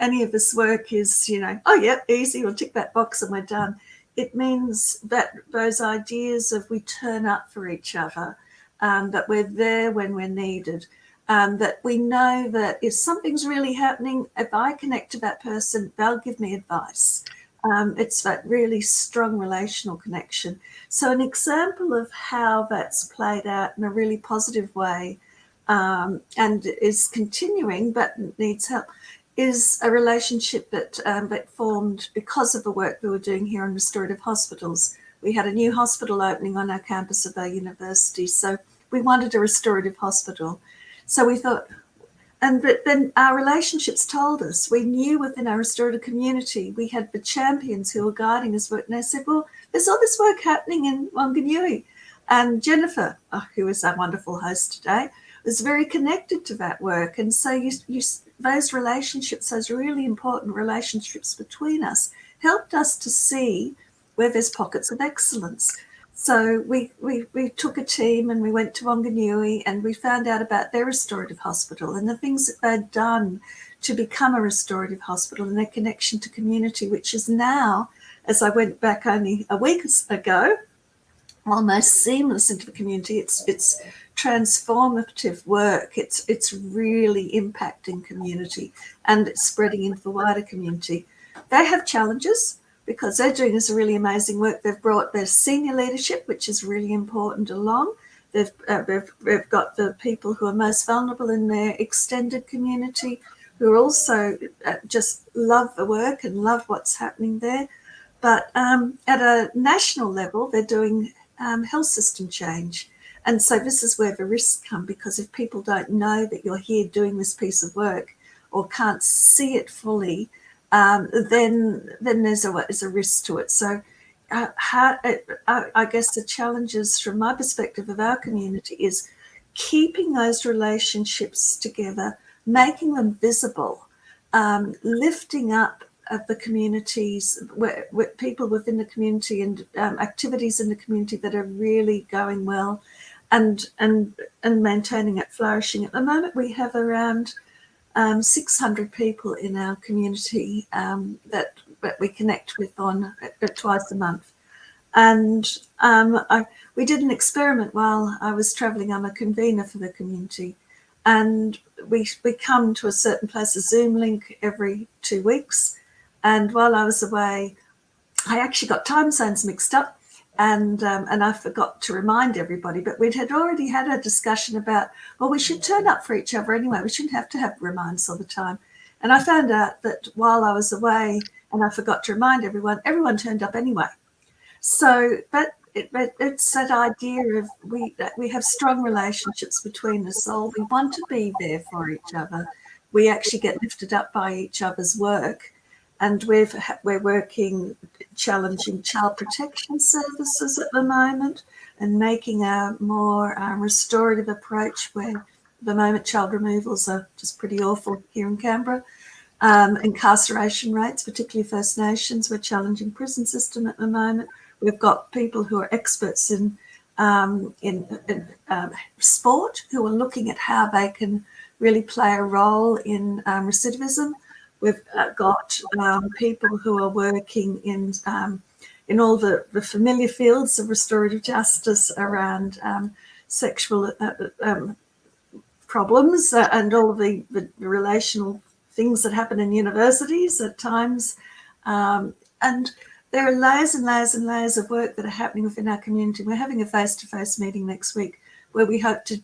any of this work is, oh, yeah, easy, we'll tick that box and we're done. It means that those ideas of we turn up for each other, that we're there when we're needed, that we know that if something's really happening, if I connect to that person, they'll give me advice. It's that really strong relational connection. So an example of how that's played out in a really positive way and is continuing but needs help is a relationship that formed because of the work we were doing here on restorative hospitals. We had a new hospital opening on our campus of our university, so we wanted a restorative hospital. So we thought, but then our relationships told us, we knew within our restorative community, we had the champions who were guiding us work, and they said, well, there's all this work happening in Wanganui. And Jennifer, who is our wonderful host today, was very connected to that work. And so those relationships, those really important relationships between us, helped us to see where there's pockets of excellence. So we took a team and we went to Wanganui and we found out about their restorative hospital and the things that they'd done to become a restorative hospital and their connection to community, which is now, as I went back only a week ago, almost seamless into the community. It's transformative work. It's really impacting community and it's spreading into the wider community. They have challenges because they're doing this really amazing work. They've brought their senior leadership, which is really important, along. They've got the people who are most vulnerable in their extended community, who are also just love the work and love what's happening there. But at a national level, they're doing health system change. And so this is where the risks come, because if people don't know that you're here doing this piece of work or can't see it fully, then there's a risk to it. So I guess the challenges from my perspective of our community is keeping those relationships together, making them visible, lifting up of the communities, where people within the community and activities in the community that are really going well, and maintaining it, flourishing. At the moment, we have around 600 people in our community that we connect with on twice a month. And we did an experiment while I was traveling. I'm a convener for the community. And we come to a certain place, a Zoom link every 2 weeks. And while I was away, I actually got time zones mixed up. And I forgot to remind everybody, but we had already had a discussion about, well, we should turn up for each other anyway. We shouldn't have to have reminders all the time. And I found out that while I was away and I forgot to remind everyone turned up anyway. So it's that idea of we have strong relationships between us all. We want to be there for each other. We actually get lifted up by each other's work. And we're working challenging child protection services at the moment, and making a more restorative approach, where at the moment child removals are just pretty awful here in Canberra. Incarceration rates, particularly First Nations, we're challenging prison system at the moment. We've got people who are experts in sport who are looking at how they can really play a role in recidivism. We've got people who are working in all the familiar fields of restorative justice around sexual problems and all of the relational things that happen in universities at times. And there are layers and layers and layers of work that are happening within our community. We're having a face-to-face meeting next week where we hope to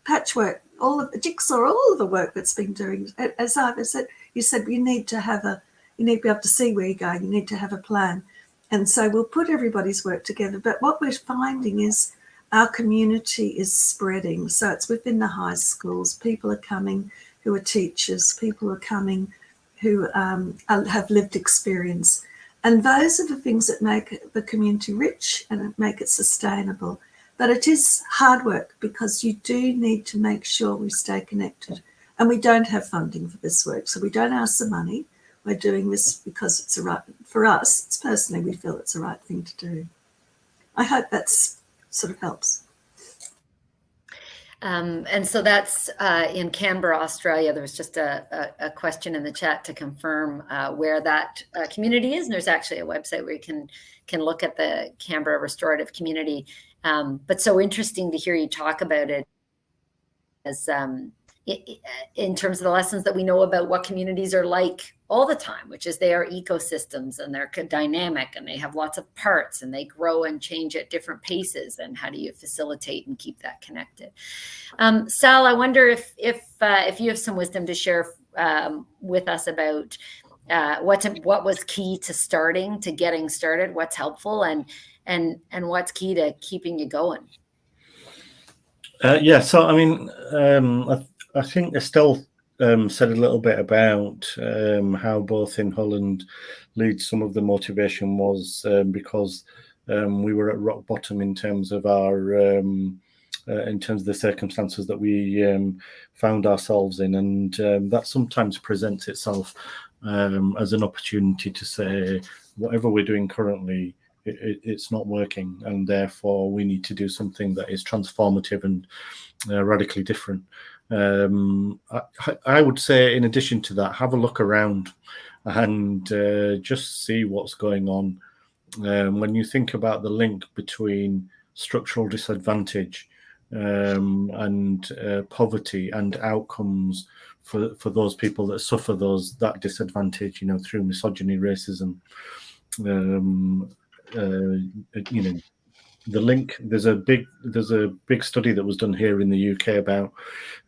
patchwork all of the jigsaw, all of the work that's been doing. As I've said, you said you need to be able to see where you're going. You need to have a plan. And so we'll put everybody's work together. But what we're finding is our community is spreading. So it's within the high schools. People are coming who are teachers. People are coming who have lived experience. And those are the things that make the community rich and make it sustainable. But it is hard work because you do need to make sure we stay connected. And we don't have funding for this work. So we don't ask the money. We're doing this because it's for us. It's personally, we feel it's the right thing to do. I hope that's sort of helps. And so that's in Canberra, Australia. There was just a question in the chat to confirm where that community is. And there's actually a website where you can look at the Canberra restorative community. But so interesting to hear you talk about it as in terms of the lessons that we know about what communities are like all the time, which is they are ecosystems and they're dynamic and they have lots of parts and they grow and change at different paces. And how do you facilitate and keep that connected? Sal, I wonder if you have some wisdom to share with us about what was key to getting started, what's helpful, and what's key to keeping you going. Yeah, so I mean, I think Estelle said a little bit about how both in Hull and Leeds some of the motivation was because we were at rock bottom in terms of the circumstances that we found ourselves in, and that sometimes presents itself as an opportunity to say whatever we're doing currently, it's not working, and therefore we need to do something that is transformative and radically different. I would say, in addition to that, have a look around and just see what's going on. When you think about the link between structural disadvantage and poverty and outcomes for those people that suffer that disadvantage, through misogyny, racism, the link. There's a big study that was done here in the UK about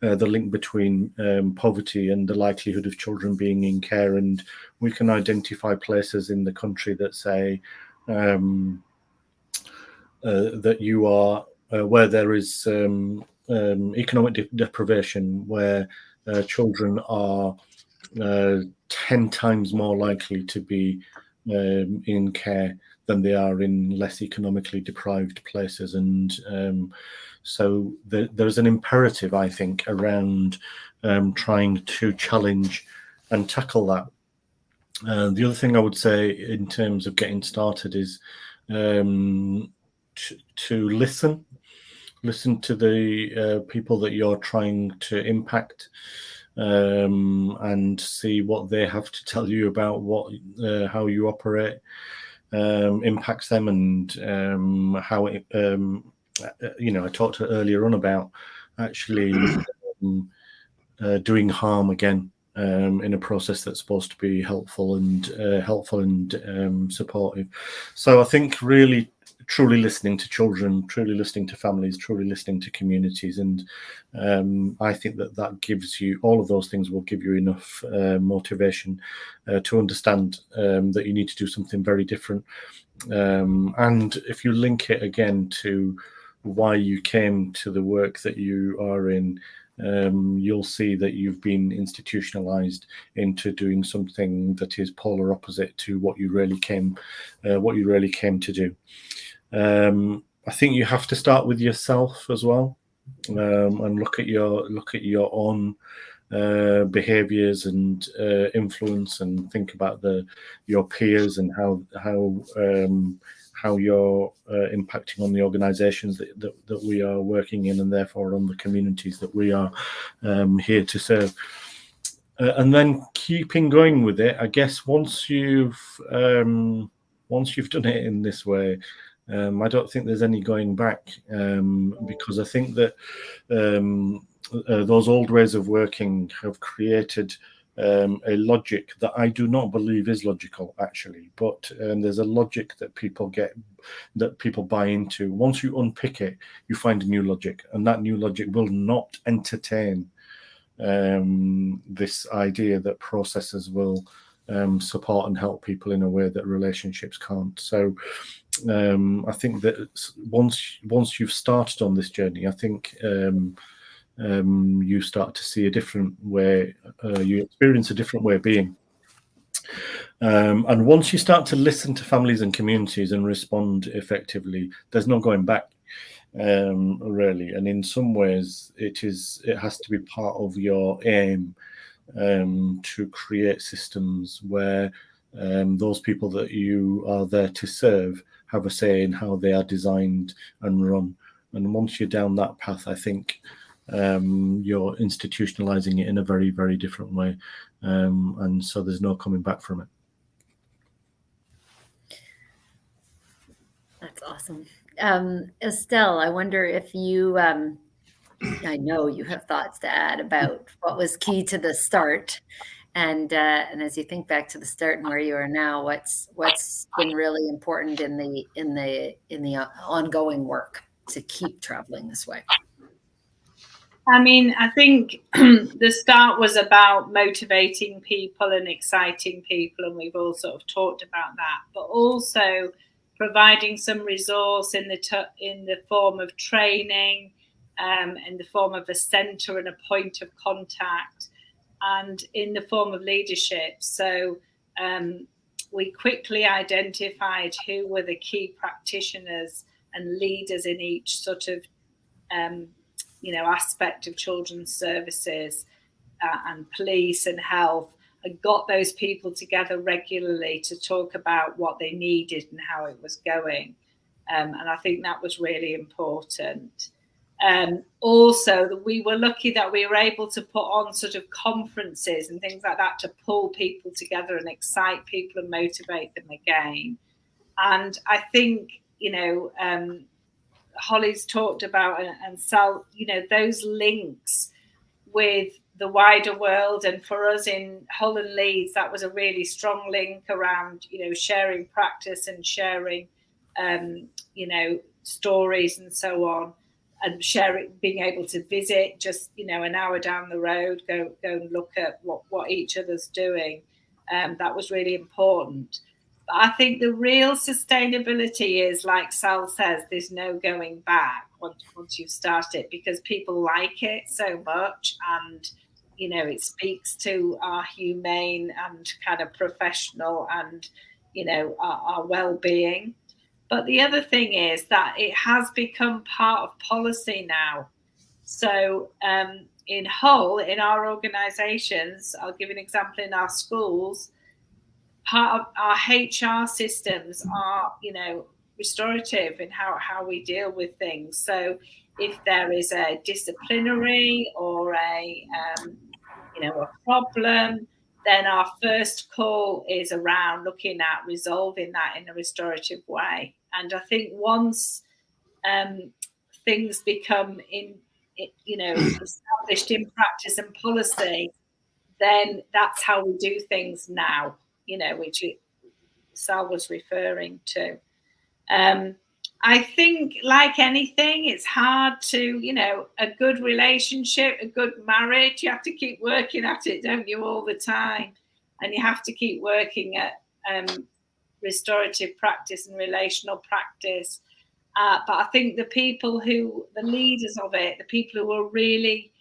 the link between poverty and the likelihood of children being in care, and we can identify places in the country that say that you are where there is economic deprivation, where children are 10 times more likely to be in care than they are in less economically deprived places. And so there's an imperative, I think, around trying to challenge and tackle that. The other thing I would say in terms of getting started is to listen to the people that you're trying to impact, and see what they have to tell you about how you operate impacts them, and how it I talked earlier on about actually doing harm again in a process that's supposed to be helpful and supportive. So I think really truly listening to children, truly listening to families, truly listening to communities, and I think that gives you, all of those things will give you enough motivation to understand that you need to do something very different. And if you link it again to why you came to the work that you are in, you'll see that you've been institutionalized into doing something that is polar opposite to what you really came to do. I think you have to start with yourself as well, and look at your own behaviors and influence, and think about your peers and how you're impacting on the organizations that we are working in, and therefore on the communities that we are here to serve. And then keeping going with it, I guess once you've done it in this way, I don't think there's any going back, because I think that those old ways of working have created a logic that I do not believe is logical, actually. But there's a logic that people buy into. Once you unpick it, you find a new logic, and that new logic will not entertain this idea that processes will support and help people in a way that relationships can't. So I think that once you've started on this journey, I think you start to see a different way, you experience a different way of being. And once you start to listen to families and communities and respond effectively, there's no going back. Really, and in some ways it has to be part of your aim to create systems where those people that you are there to serve have a say in how they are designed and run. And once you're down that path, I think you're institutionalizing it in a very, very different way, and so there's no coming back from it. That's awesome. Estelle, I wonder if you, I know you have thoughts to add about what was key to the start, and as you think back to the start and where you are now, what's been really important in the ongoing work to keep traveling this way? I mean, I think the start was about motivating people and exciting people, and we've all sort of talked about that, but also providing some resource in the form of training, in the form of a centre and a point of contact, and in the form of leadership. So we quickly identified who were the key practitioners and leaders in each sort of aspect of children's services and police and health, and got those people together regularly to talk about what they needed and how it was going. And I think that was really important. Also, we were lucky that we were able to put on sort of conferences and things like that to pull people together and excite people and motivate them again. And I think, Holly's talked about, and Sal, those links with the wider world. And for us in Hull and Leeds, that was a really strong link around, sharing practice and sharing, stories and so on, and being able to visit just, an hour down the road, go and look at what each other's doing. That was really important. But I think the real sustainability is, like Sal says, there's no going back once you've started, because people like it so much, and it speaks to our humane and kind of professional and our well-being. But the other thing is that it has become part of policy now. So in Hull, in our organisations, I'll give an example, in our schools, part of our HR systems are, restorative in how we deal with things. So if there is a disciplinary or a problem, then our first call is around looking at resolving that in a restorative way. And I think once things become established in practice and policy, then that's how we do things now, which Sal was referring to. I think, like anything, it's hard to, a good relationship, a good marriage, you have to keep working at it, don't you, all the time? And you have to keep working at restorative practice and relational practice. But I think the leaders of it, the people who are really,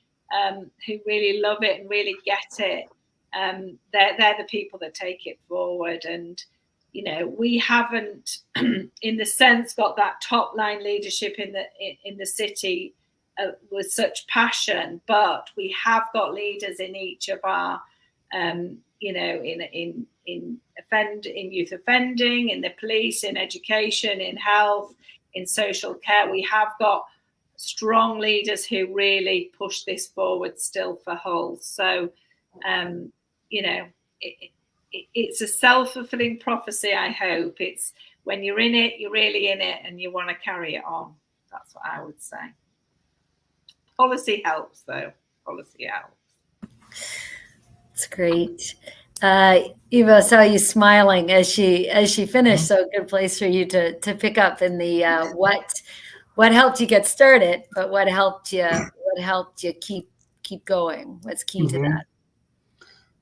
who really love it and really get it, they're the people that take it forward. And we haven't, in the sense, got that top line leadership in the city with such passion, but we have got leaders in each of our, in youth offending, in the police, in education, in health, in social care. We have got strong leaders who really push this forward still for Hull. So, it's a self-fulfilling prophecy, I hope. It's when you're in it, you're really in it, and you want to carry it on. That's what I would say. Policy helps, though. Policy helps. It's great. Eva, I saw you smiling as she finished. So a good place for you to pick up in the what helped you get started, but what helped you keep going. What's key to that?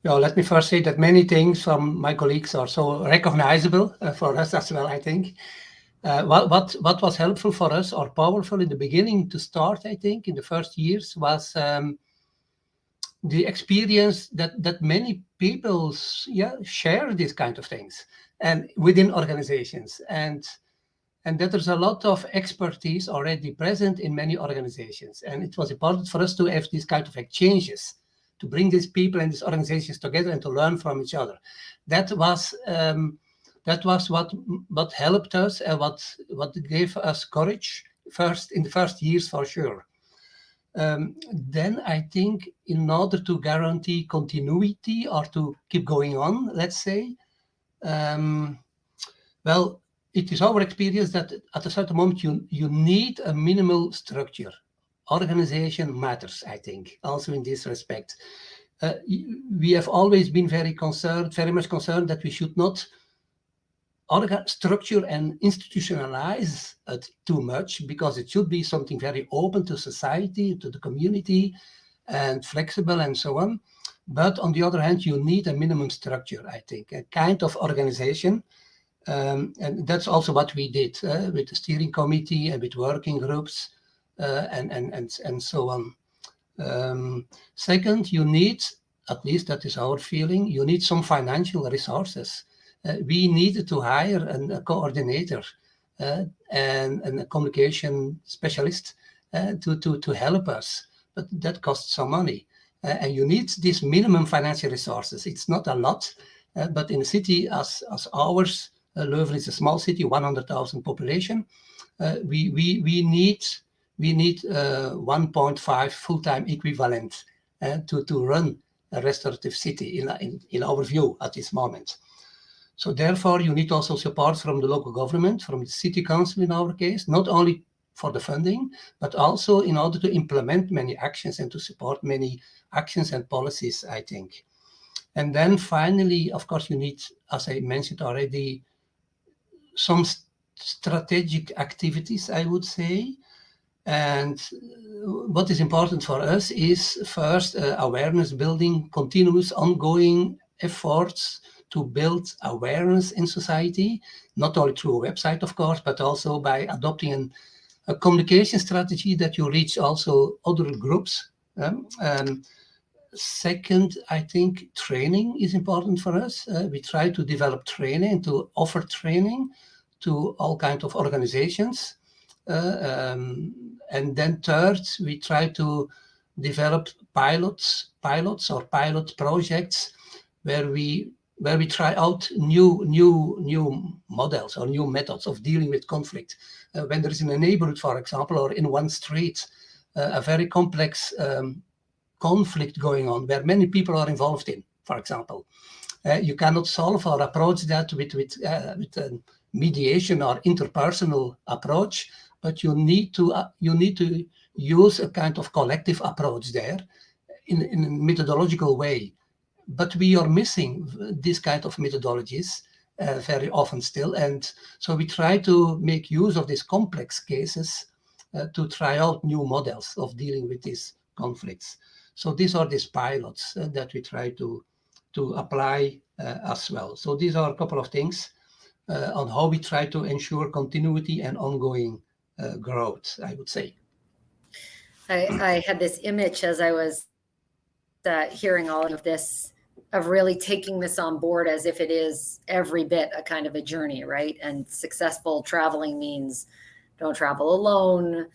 Yeah, let me first say that many things from my colleagues are so recognizable for us as well, I think. What was helpful for us or powerful in the beginning to start, I think, in the first years was the experience that many people share these kind of things and within organizations. And that there's a lot of expertise already present in many organizations. And it was important for us to have these kind of exchanges, to bring these people and these organizations together and to learn from each other. That was what helped us and what gave us courage in the first years for sure. Then I think in order to guarantee continuity or to keep going on, let's say, well, it is our experience that at a certain moment you need a minimal structure. Organization matters, I think, also in this respect. We have always been very much concerned that we should not structure and institutionalize it too much, because it should be something very open to society, to the community, and flexible and so on. But on the other hand, you need a minimum structure, I think, a kind of organization. And that's also what we did with the steering committee and with working groups and so on. Second, you need, at least that is our feeling, you need some financial resources. We needed to hire a coordinator and a communication specialist to help us, but that costs some money. And you need these minimum financial resources. It's not a lot, but in a city as ours, Leuven is a small city, 100,000 population. We need 1.5 full-time equivalent to run a restorative city in our view at this moment. So therefore, you need also support from the local government, from the city council in our case, not only for the funding, but also in order to implement many actions and to support many actions and policies, I think. And then finally, of course, you need, as I mentioned already, some strategic activities, I would say. And what is important for us is first awareness building, continuous ongoing efforts to build awareness in society, not only through a website, of course, but also by adopting a communication strategy that you reach also other groups. Second, I think training is important for us. We try to develop training, to offer training to all kinds of organizations. And then third, we try to develop pilots or pilot projects where we try out new models or new methods of dealing with conflict. When there is in a neighborhood, for example, or in one street, a very complex conflict going on where many people are involved in, for example. You cannot solve or approach that with a mediation or interpersonal approach, but you need to use a kind of collective approach there in a methodological way. But we are missing this kind of methodologies very often still. And so we try to make use of these complex cases to try out new models of dealing with these conflicts. So these are these pilots that we try to apply as well. So these are a couple of things on how we try to ensure continuity and ongoing growth, I would say. I had this image as I was hearing all of this really taking this on board as if it is every bit a kind of a journey, right? And successful traveling means don't travel alone,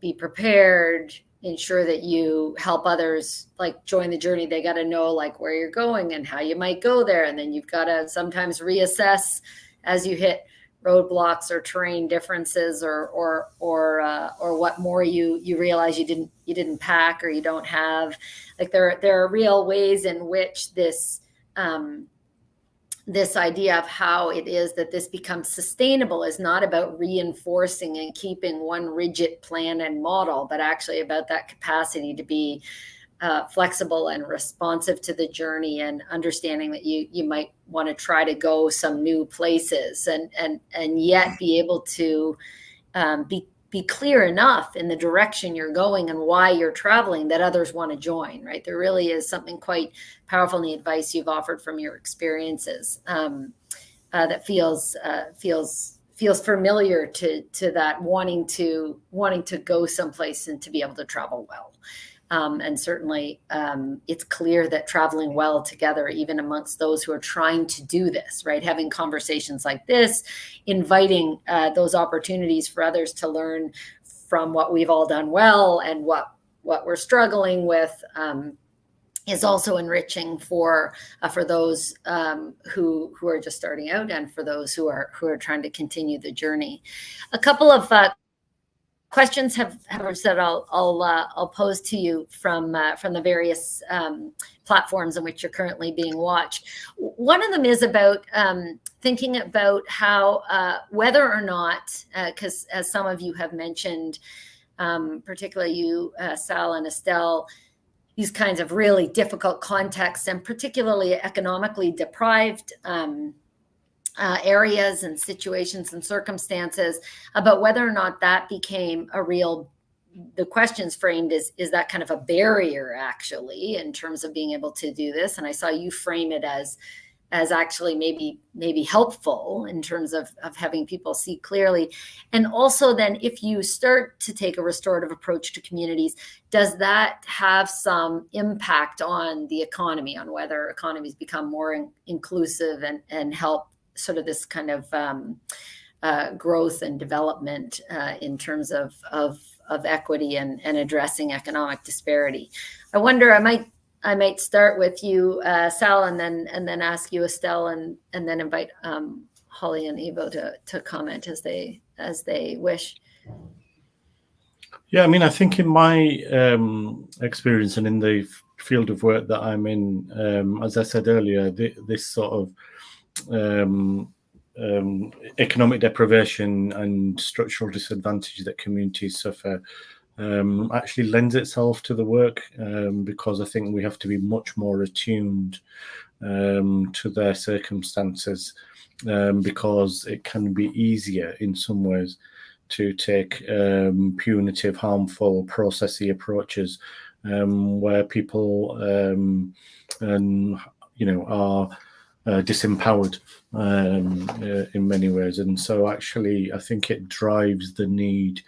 be prepared, ensure that you help others like join the journey. They got to know like where you're going and how you might go there. And then you've got to sometimes reassess as you hit roadblocks or terrain differences or what more you realize you didn't pack or you don't have. Like there are real ways in which this this idea of how it is that this becomes sustainable is not about reinforcing and keeping one rigid plan and model, but actually about that capacity to be flexible and responsive to the journey, and understanding that you might want to try to go some new places and yet be able to be clear enough in the direction you're going and why you're traveling that others want to join, right? There really is something quite powerful in the advice you've offered from your experiences that feels familiar to that wanting to go someplace and to be able to travel well. And certainly it's clear that traveling well together, even amongst those who are trying to do this, right? Having conversations like this, inviting those opportunities for others to learn from what we've all done well and what we're struggling with is also enriching for those who are just starting out and for those who are trying to continue the journey. A couple of questions have that I'll pose to you from the various platforms in which you're currently being watched. One of them is about thinking about how whether or not, because as some of you have mentioned, particularly you, Sal and Estelle, these kinds of really difficult contexts and particularly economically deprived areas and situations and circumstances, about whether or not that became a real, the questions framed is that kind of a barrier actually in terms of being able to do this. And I saw you frame it as actually maybe helpful in terms of having people see clearly. And also then if you start to take a restorative approach to communities, does that have some impact on the economy, on whether economies become more inclusive and help sort of this kind of growth and development in terms of equity and addressing economic disparity? I wonder, I might start with you, Sal, and then ask you, Estelle, and then invite Holly and Ivo to comment as they wish. Yeah, I mean, I think in my experience and in the field of work that I'm in, as I said earlier, this sort of economic deprivation and structural disadvantage that communities suffer actually lends itself to the work, because I think we have to be much more attuned to their circumstances, because it can be easier in some ways to take punitive, harmful, processy approaches where people are disempowered in many ways. And so actually I think it drives the need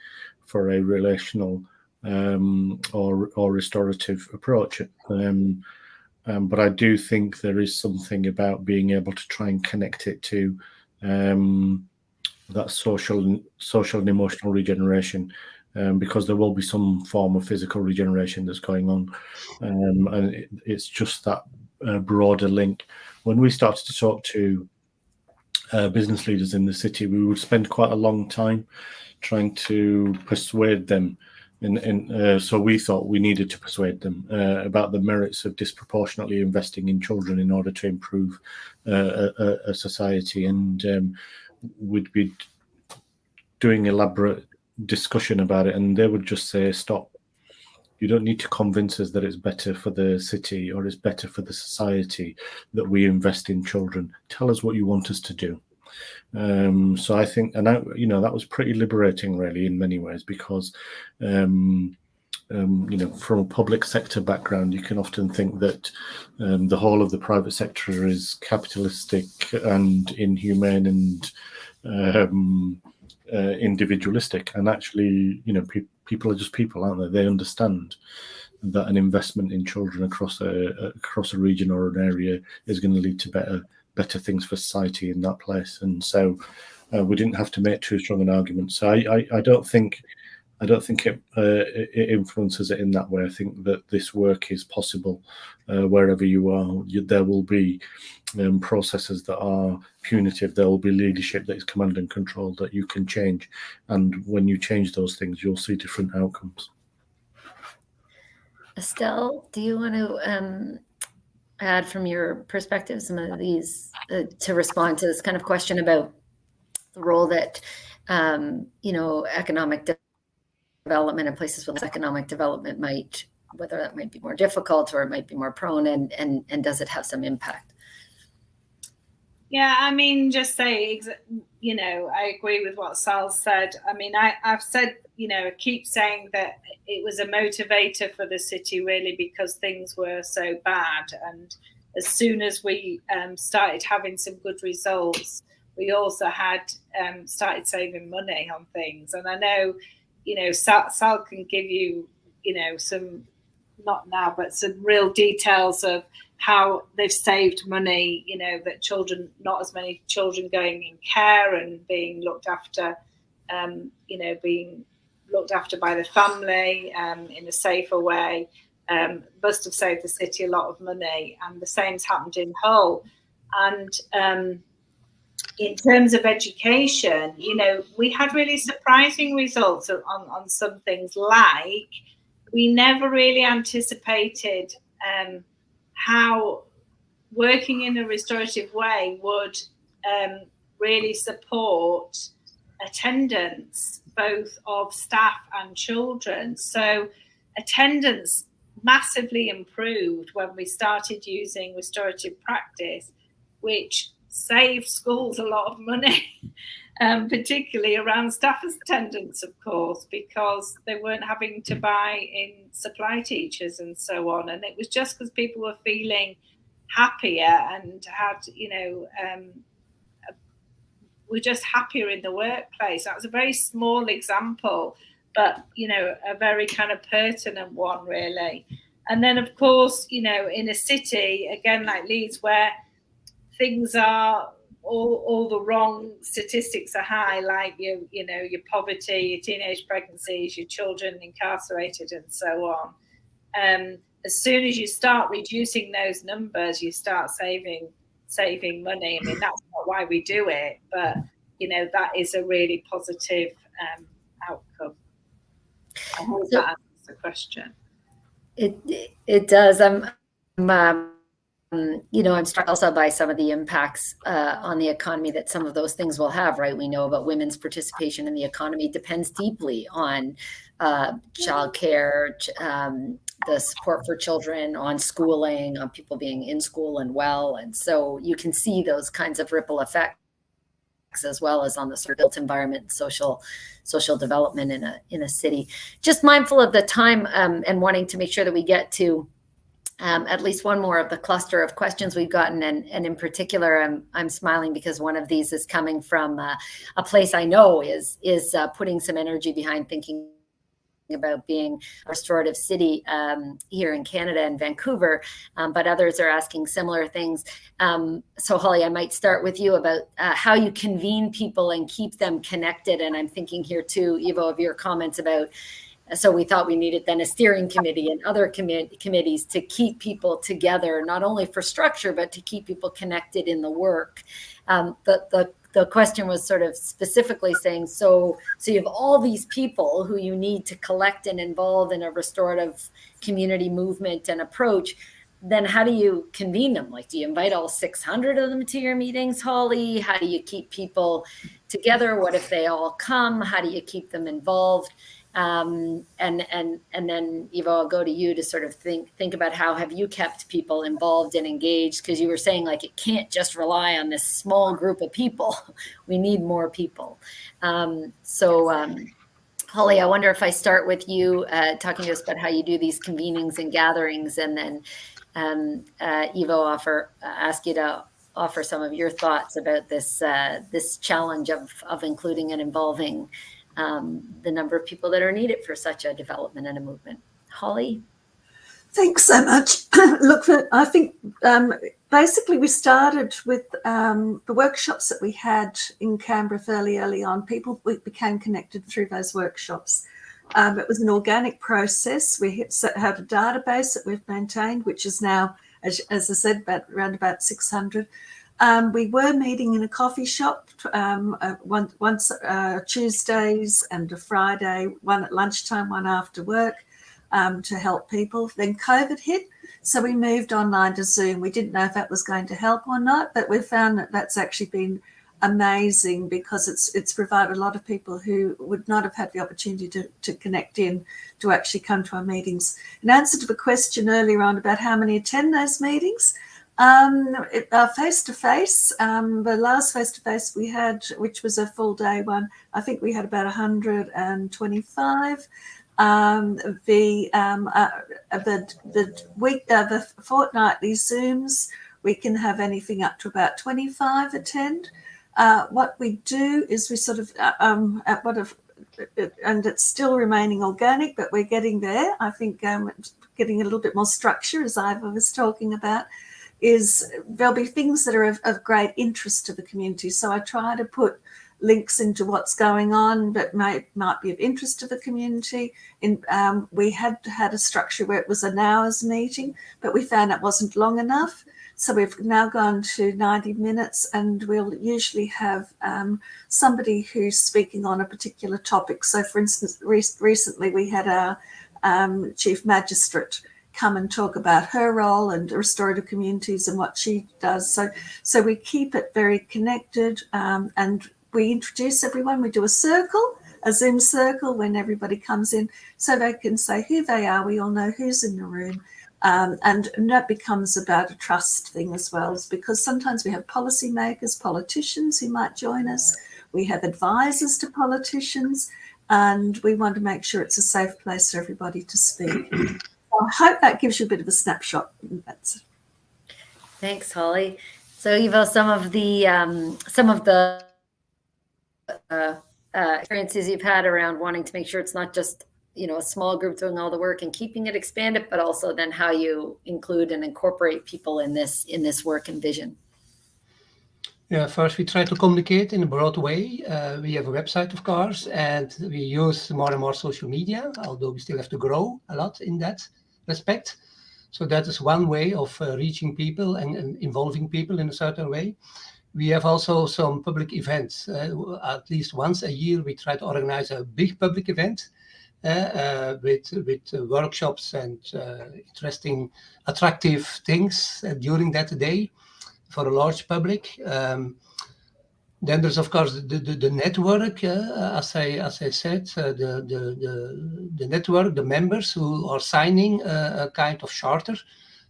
for a relational or restorative approach. But I do think there is something about being able to try and connect it to that social and emotional regeneration, because there will be some form of physical regeneration that's going on, and it's just that broader link. When we started to talk to business leaders in the city, we would spend quite a long time trying to persuade them, so we thought we needed to persuade them about the merits of disproportionately investing in children in order to improve a society, and we'd be doing elaborate discussion about it, and they would just say, stop. You don't need to convince us that it's better for the city or it's better for the society that we invest in children. Tell us what you want us to do. So I think, and that was pretty liberating, really, in many ways, because from a public sector background, you can often think that the whole of the private sector is capitalistic and inhumane and individualistic, and actually, you know, people are just people, aren't they? They understand that an investment in children across a region or an area is going to lead to better things for society in that place. And so we didn't have to make too strong an argument. So I don't think it influences it in that way. I think that this work is possible wherever you are. There will be processes that are punitive. There will be leadership that is command and control that you can change. And when you change those things, you'll see different outcomes. Estelle, do you want to add from your perspective some of these to respond to this kind of question about the role that economic development and places with economic development whether that might be more difficult or it might be more prone, and does it have some impact? Yeah, I mean, just say, I agree with what Sal said. I mean, I've said, I keep saying that it was a motivator for the city, really, because things were so bad. And as soon as we started having some good results, we also had started saving money on things. And I know, Sal can give you, some, not now, but some real details of how they've saved money, that not as many children going in care and being looked after, being looked after by the family in a safer way, must have saved the city a lot of money. And the same's happened in Hull. And in terms of education, we had really surprising results on some things, like we never really anticipated how working in a restorative way would really support attendance, both of staff and children. So attendance massively improved when we started using restorative practice, which saved schools a lot of money, particularly around staff attendance, of course, because they weren't having to buy in supply teachers and so on. And it was just because people were feeling happier and had, were just happier in the workplace. That was a very small example, but, a very kind of pertinent one, really. And then, of course, in a city, again, like Leeds, where things are all the wrong statistics are high, like your poverty, your teenage pregnancies, your children incarcerated, and so on. As soon as you start reducing those numbers, you start saving money. I mean, that's not why we do it, but that is a really positive outcome. I hope that answers the question. It does. I'm struck also by some of the impacts on the economy that some of those things will have, right? We know about women's participation in the economy depends deeply on childcare, the support for children, on schooling, on people being in school and well. And so you can see those kinds of ripple effects, as well as on the sort of built environment, social development in a city. Just mindful of the time and wanting to make sure that we get to at least one more of the cluster of questions we've gotten, and in particular, I'm smiling because one of these is coming from a place I know is putting some energy behind thinking about being a restorative city here in Canada and Vancouver, but others are asking similar things. So Holly, I might start with you about how you convene people and keep them connected. And I'm thinking here too, Ivo, of your comments about, so we thought we needed then a steering committee and other committees to keep people together, not only for structure, but to keep people connected in the work. The question was sort of specifically saying, so you have all these people who you need to collect and involve in a restorative community movement and approach. Then how do you convene them? Like, do you invite all 600 of them to your meetings, Holly? How do you keep people together? What if they all come? How do you keep them involved? And then Ivo, I'll go to you to sort of think about how have you kept people involved and engaged? Because you were saying like it can't just rely on this small group of people. We need more people. Holly, I wonder if I start with you talking to us about how you do these convenings and gatherings, and then Ivo ask you to offer some of your thoughts about this this challenge of including and involving the number of people that are needed for such a development and a movement. Holly? Thanks so much. Look, I think basically we started with the workshops that we had in Canberra fairly early on. People became connected through those workshops. It was an organic process. We had a database that we've maintained, which is now, as I said, around about 600. We were meeting in a coffee shop once Tuesdays and a Friday, one at lunchtime, one after work, to help people. Then COVID hit, so we moved online to Zoom. We didn't know if that was going to help or not, but we found that that's actually been amazing, because it's provided a lot of people who would not have had the opportunity to connect in to actually come to our meetings. In answer to the question earlier on about how many attend those meetings, face-to-face, the last face-to-face we had, which was a full day one, I think we had about 125. The fortnightly Zooms, we can have anything up to about 25 attend. What we do is we sort of, and it's still remaining organic, but we're getting there. I think getting a little bit more structure, as Iva was talking about, is there'll be things that are of great interest to the community. So I try to put links into what's going on that might be of interest to the community. We had a structure where it was an hour's meeting, but we found it wasn't long enough. So we've now gone to 90 minutes, and we'll usually have somebody who's speaking on a particular topic. So, for instance, recently we had our Chief Magistrate come and talk about her role and restorative communities and what she does. So we keep it very connected, and we introduce everyone. We do a Zoom circle when everybody comes in, so they can say who they are. We all know who's in the room. And that becomes about a trust thing as well, because sometimes we have policymakers, politicians who might join us. We have advisors to politicians, and we want to make sure it's a safe place for everybody to speak. So I hope that gives you a bit of a snapshot. That's it. Thanks, Holly. So, Eva, some of the experiences you've had around wanting to make sure it's not just a small group doing all the work and keeping it expanded, but also then how you include and incorporate people in this work and vision. Yeah, first we try to communicate in a broad way. We have a website, of course, and we use more and more social media, although we still have to grow a lot in that respect. So that is one way of reaching people and involving people in a certain way. We have also some public events. At least once a year, we try to organize a big public event with workshops and interesting, attractive things during that day for a large public. Then there's, of course, the network, as I said, the network, the members who are signing a kind of charter,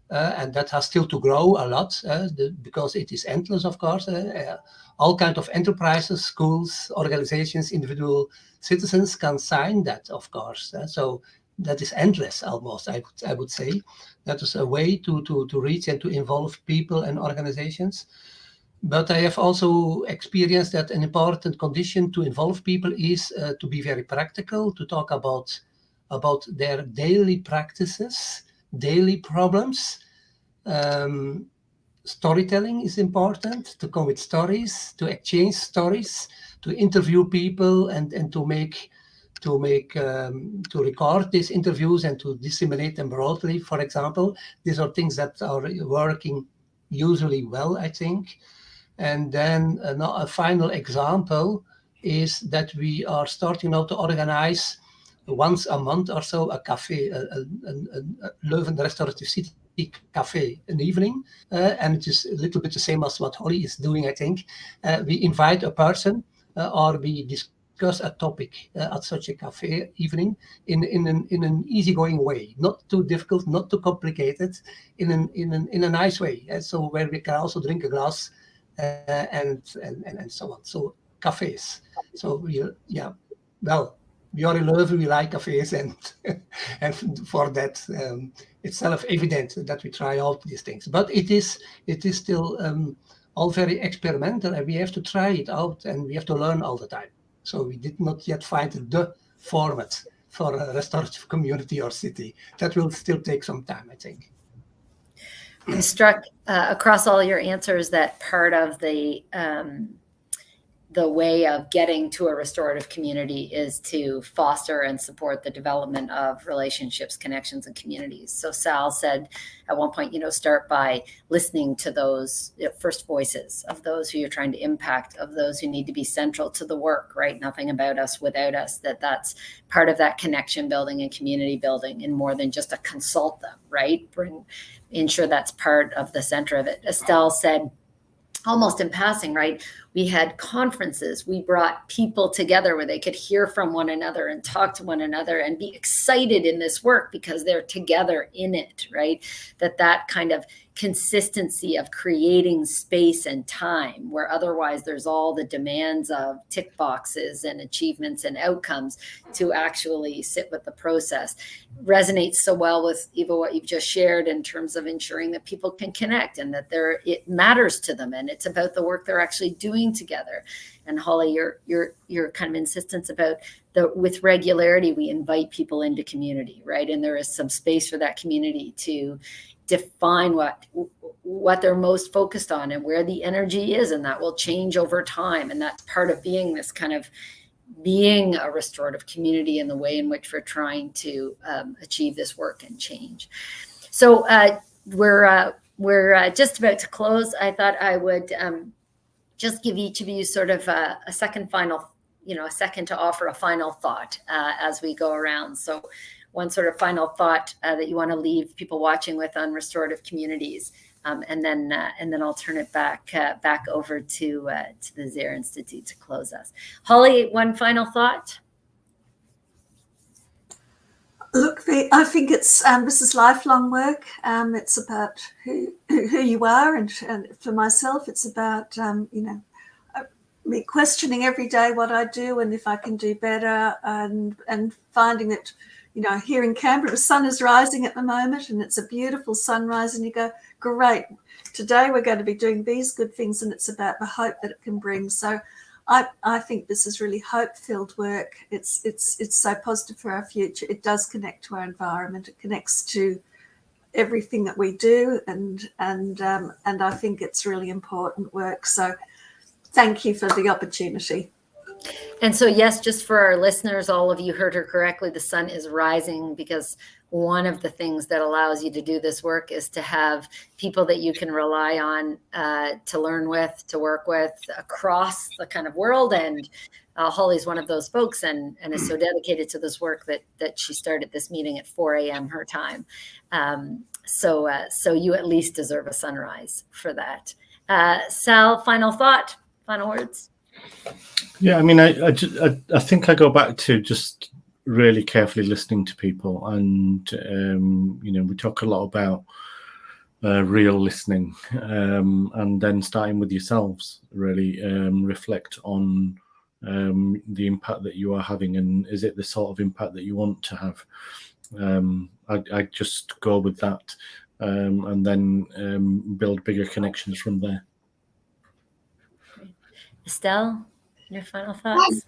and that has still to grow a lot because it is endless, of course. All kinds of enterprises, schools, organizations, individual citizens can sign that, of course. So that is endless, almost, I would say. That is a way to reach and to involve people and organizations. But I have also experienced that an important condition to involve people is to be very practical, to talk about their daily practices, daily problems. Storytelling is important, to come with stories, to exchange stories, to interview people and to record these interviews and to disseminate them broadly, for example. These are things that are working usually well, I think. And then a final example is that we are starting now to organize once a month or so a cafe, a Leuven Restorative City Cafe, an evening, and it is a little bit the same as what Holly is doing, I think. We invite a person or we discuss a topic at such a cafe evening in an easygoing way, not too difficult, not too complicated, in a nice way. So where we can also drink a glass and so on. So cafes. So we are in Leuven, we like cafes, and for that it's self-evident that we try out these things. But it is still all very experimental, and we have to try it out, and we have to learn all the time. So we did not yet find the format for a restorative community or city. That will still take some time, I think. I'm struck across all your answers that part of the way of getting to a restorative community is to foster and support the development of relationships, connections, and communities. So Sal said at one point, start by listening to those first voices of those who you're trying to impact, of those who need to be central to the work, right? Nothing about us without us, that's part of that connection building and community building, and more than just a consult them, right? Ensure that's part of the center of it. Estelle said, almost in passing, right? We had conferences. We brought people together where they could hear from one another and talk to one another and be excited in this work because they're together in it, right? That kind of consistency of creating space and time where otherwise there's all the demands of tick boxes and achievements and outcomes, to actually sit with the process resonates so well with Eva, what you've just shared in terms of ensuring that people can connect and that it matters to them and it's about the work they're actually doing together. And Holly, your kind of insistence about with regularity, we invite people into community, right? And there is some space for that community to define what they're most focused on and where the energy is, and that will change over time. And that's part of being this kind of being a restorative community in the way in which we're trying to achieve this work and change. So we're just about to close. I thought I would just give each of you sort of a second to offer a final thought as we go around. So one sort of final thought that you want to leave people watching with on restorative communities, and then I'll turn it back over to the Zaire Institute to close us. Holly, one final thought. Look, I think it's this is lifelong work. It's about who you are, and for myself, it's about me questioning every day what I do and if I can do better, and finding that, here in Canberra, the sun is rising at the moment, and it's a beautiful sunrise, and you go, great, today we're going to be doing these good things, and it's about the hope that it can bring. So I think this is really hope-filled work. It's so positive for our future. It does connect to our environment. It connects to everything that we do, and I think it's really important work. So thank you for the opportunity. And so, yes, just for our listeners, all of you heard her correctly. The sun is rising because one of the things that allows you to do this work is to have people that you can rely on to learn with, to work with across the kind of world. And Holly's one of those folks and is so dedicated to this work that she started this meeting at 4 a.m. her time. So you at least deserve a sunrise for that. Sal, final thought, final words. Yeah, I mean, I think I go back to just really carefully listening to people, and we talk a lot about real listening, and then starting with yourselves. Really reflect on the impact that you are having, and is it the sort of impact that you want to have? I just go with that, and then build bigger connections from there. Estelle, your final thoughts?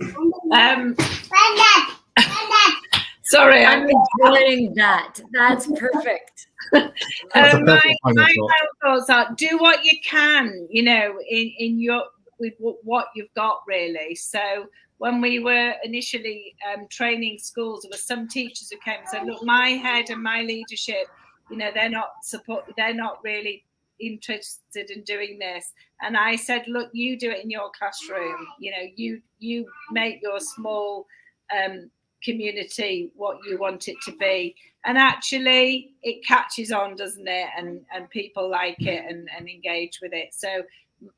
Sorry, I'm enjoying that. That's perfect. My final thoughts are: do what you can, in your with what you've got, really. So when we were initially training schools, there were some teachers who came and said, "Look, my head and my leadership, they're not really interested in doing this." And I said, look, you do it in your classroom. You make your small community what you want it to be, and actually it catches on, doesn't it? And people like it and engage with it. So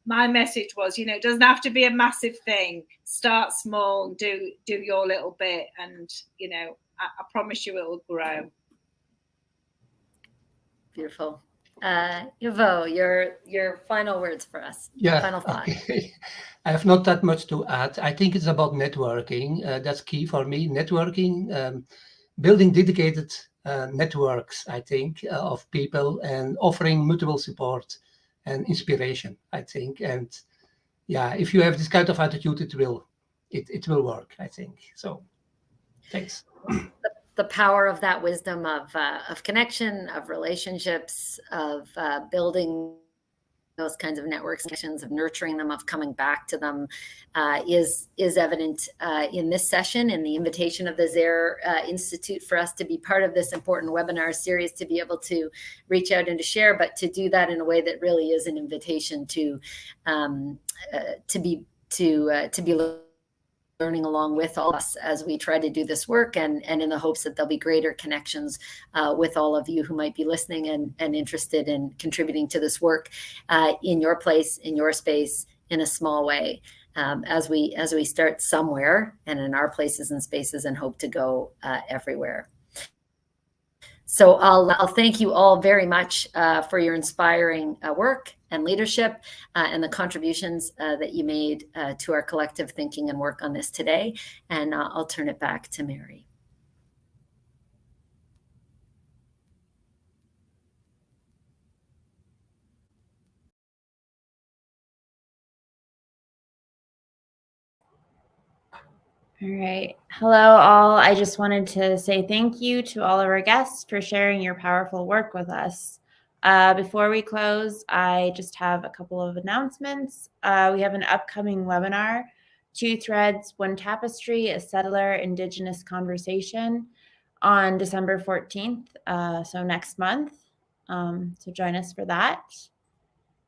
my message was, it doesn't have to be a massive thing. Start small, do your little bit, and I promise you it will grow. Beautiful. Ivo, your final words for us. Yeah. Final thought. Okay. I have not that much to add. I think it's about networking. That's key for me. Networking, building dedicated networks, I think, of people, and offering mutual support and inspiration, I think. And yeah, if you have this kind of attitude, it will work, I think. So thanks. The power of that wisdom of connection, of relationships, of building those kinds of network connections, of nurturing them, of coming back to them, is evident in this session, in the invitation of the Zaire Institute for us to be part of this important webinar series, to be able to reach out and to share, but to do that in a way that really is an invitation to be learning along with all of us as we try to do this work, and in the hopes that there'll be greater connections with all of you who might be listening and interested in contributing to this work in your place, in your space, in a small way, as we start somewhere and in our places and spaces, and hope to go everywhere. So I'll thank you all very much for your inspiring work and leadership and the contributions that you made to our collective thinking and work on this today. And I'll turn it back to Mary. All right. Hello, all. I just wanted to say thank you to all of our guests for sharing your powerful work with us. Before we close, I just have a couple of announcements. We have an upcoming webinar, 2 Threads, 1 Tapestry, a Settler Indigenous Conversation, on December 14th, so next month. So join us for that.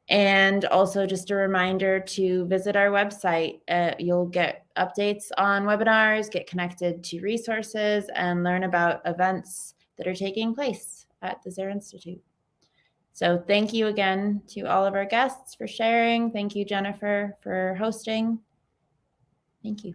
And also just a reminder to visit our website. You'll get updates on webinars, get connected to resources, and learn about events that are taking place at the Zaire Institute. So thank you again to all of our guests for sharing. Thank you, Jennifer, for hosting. Thank you.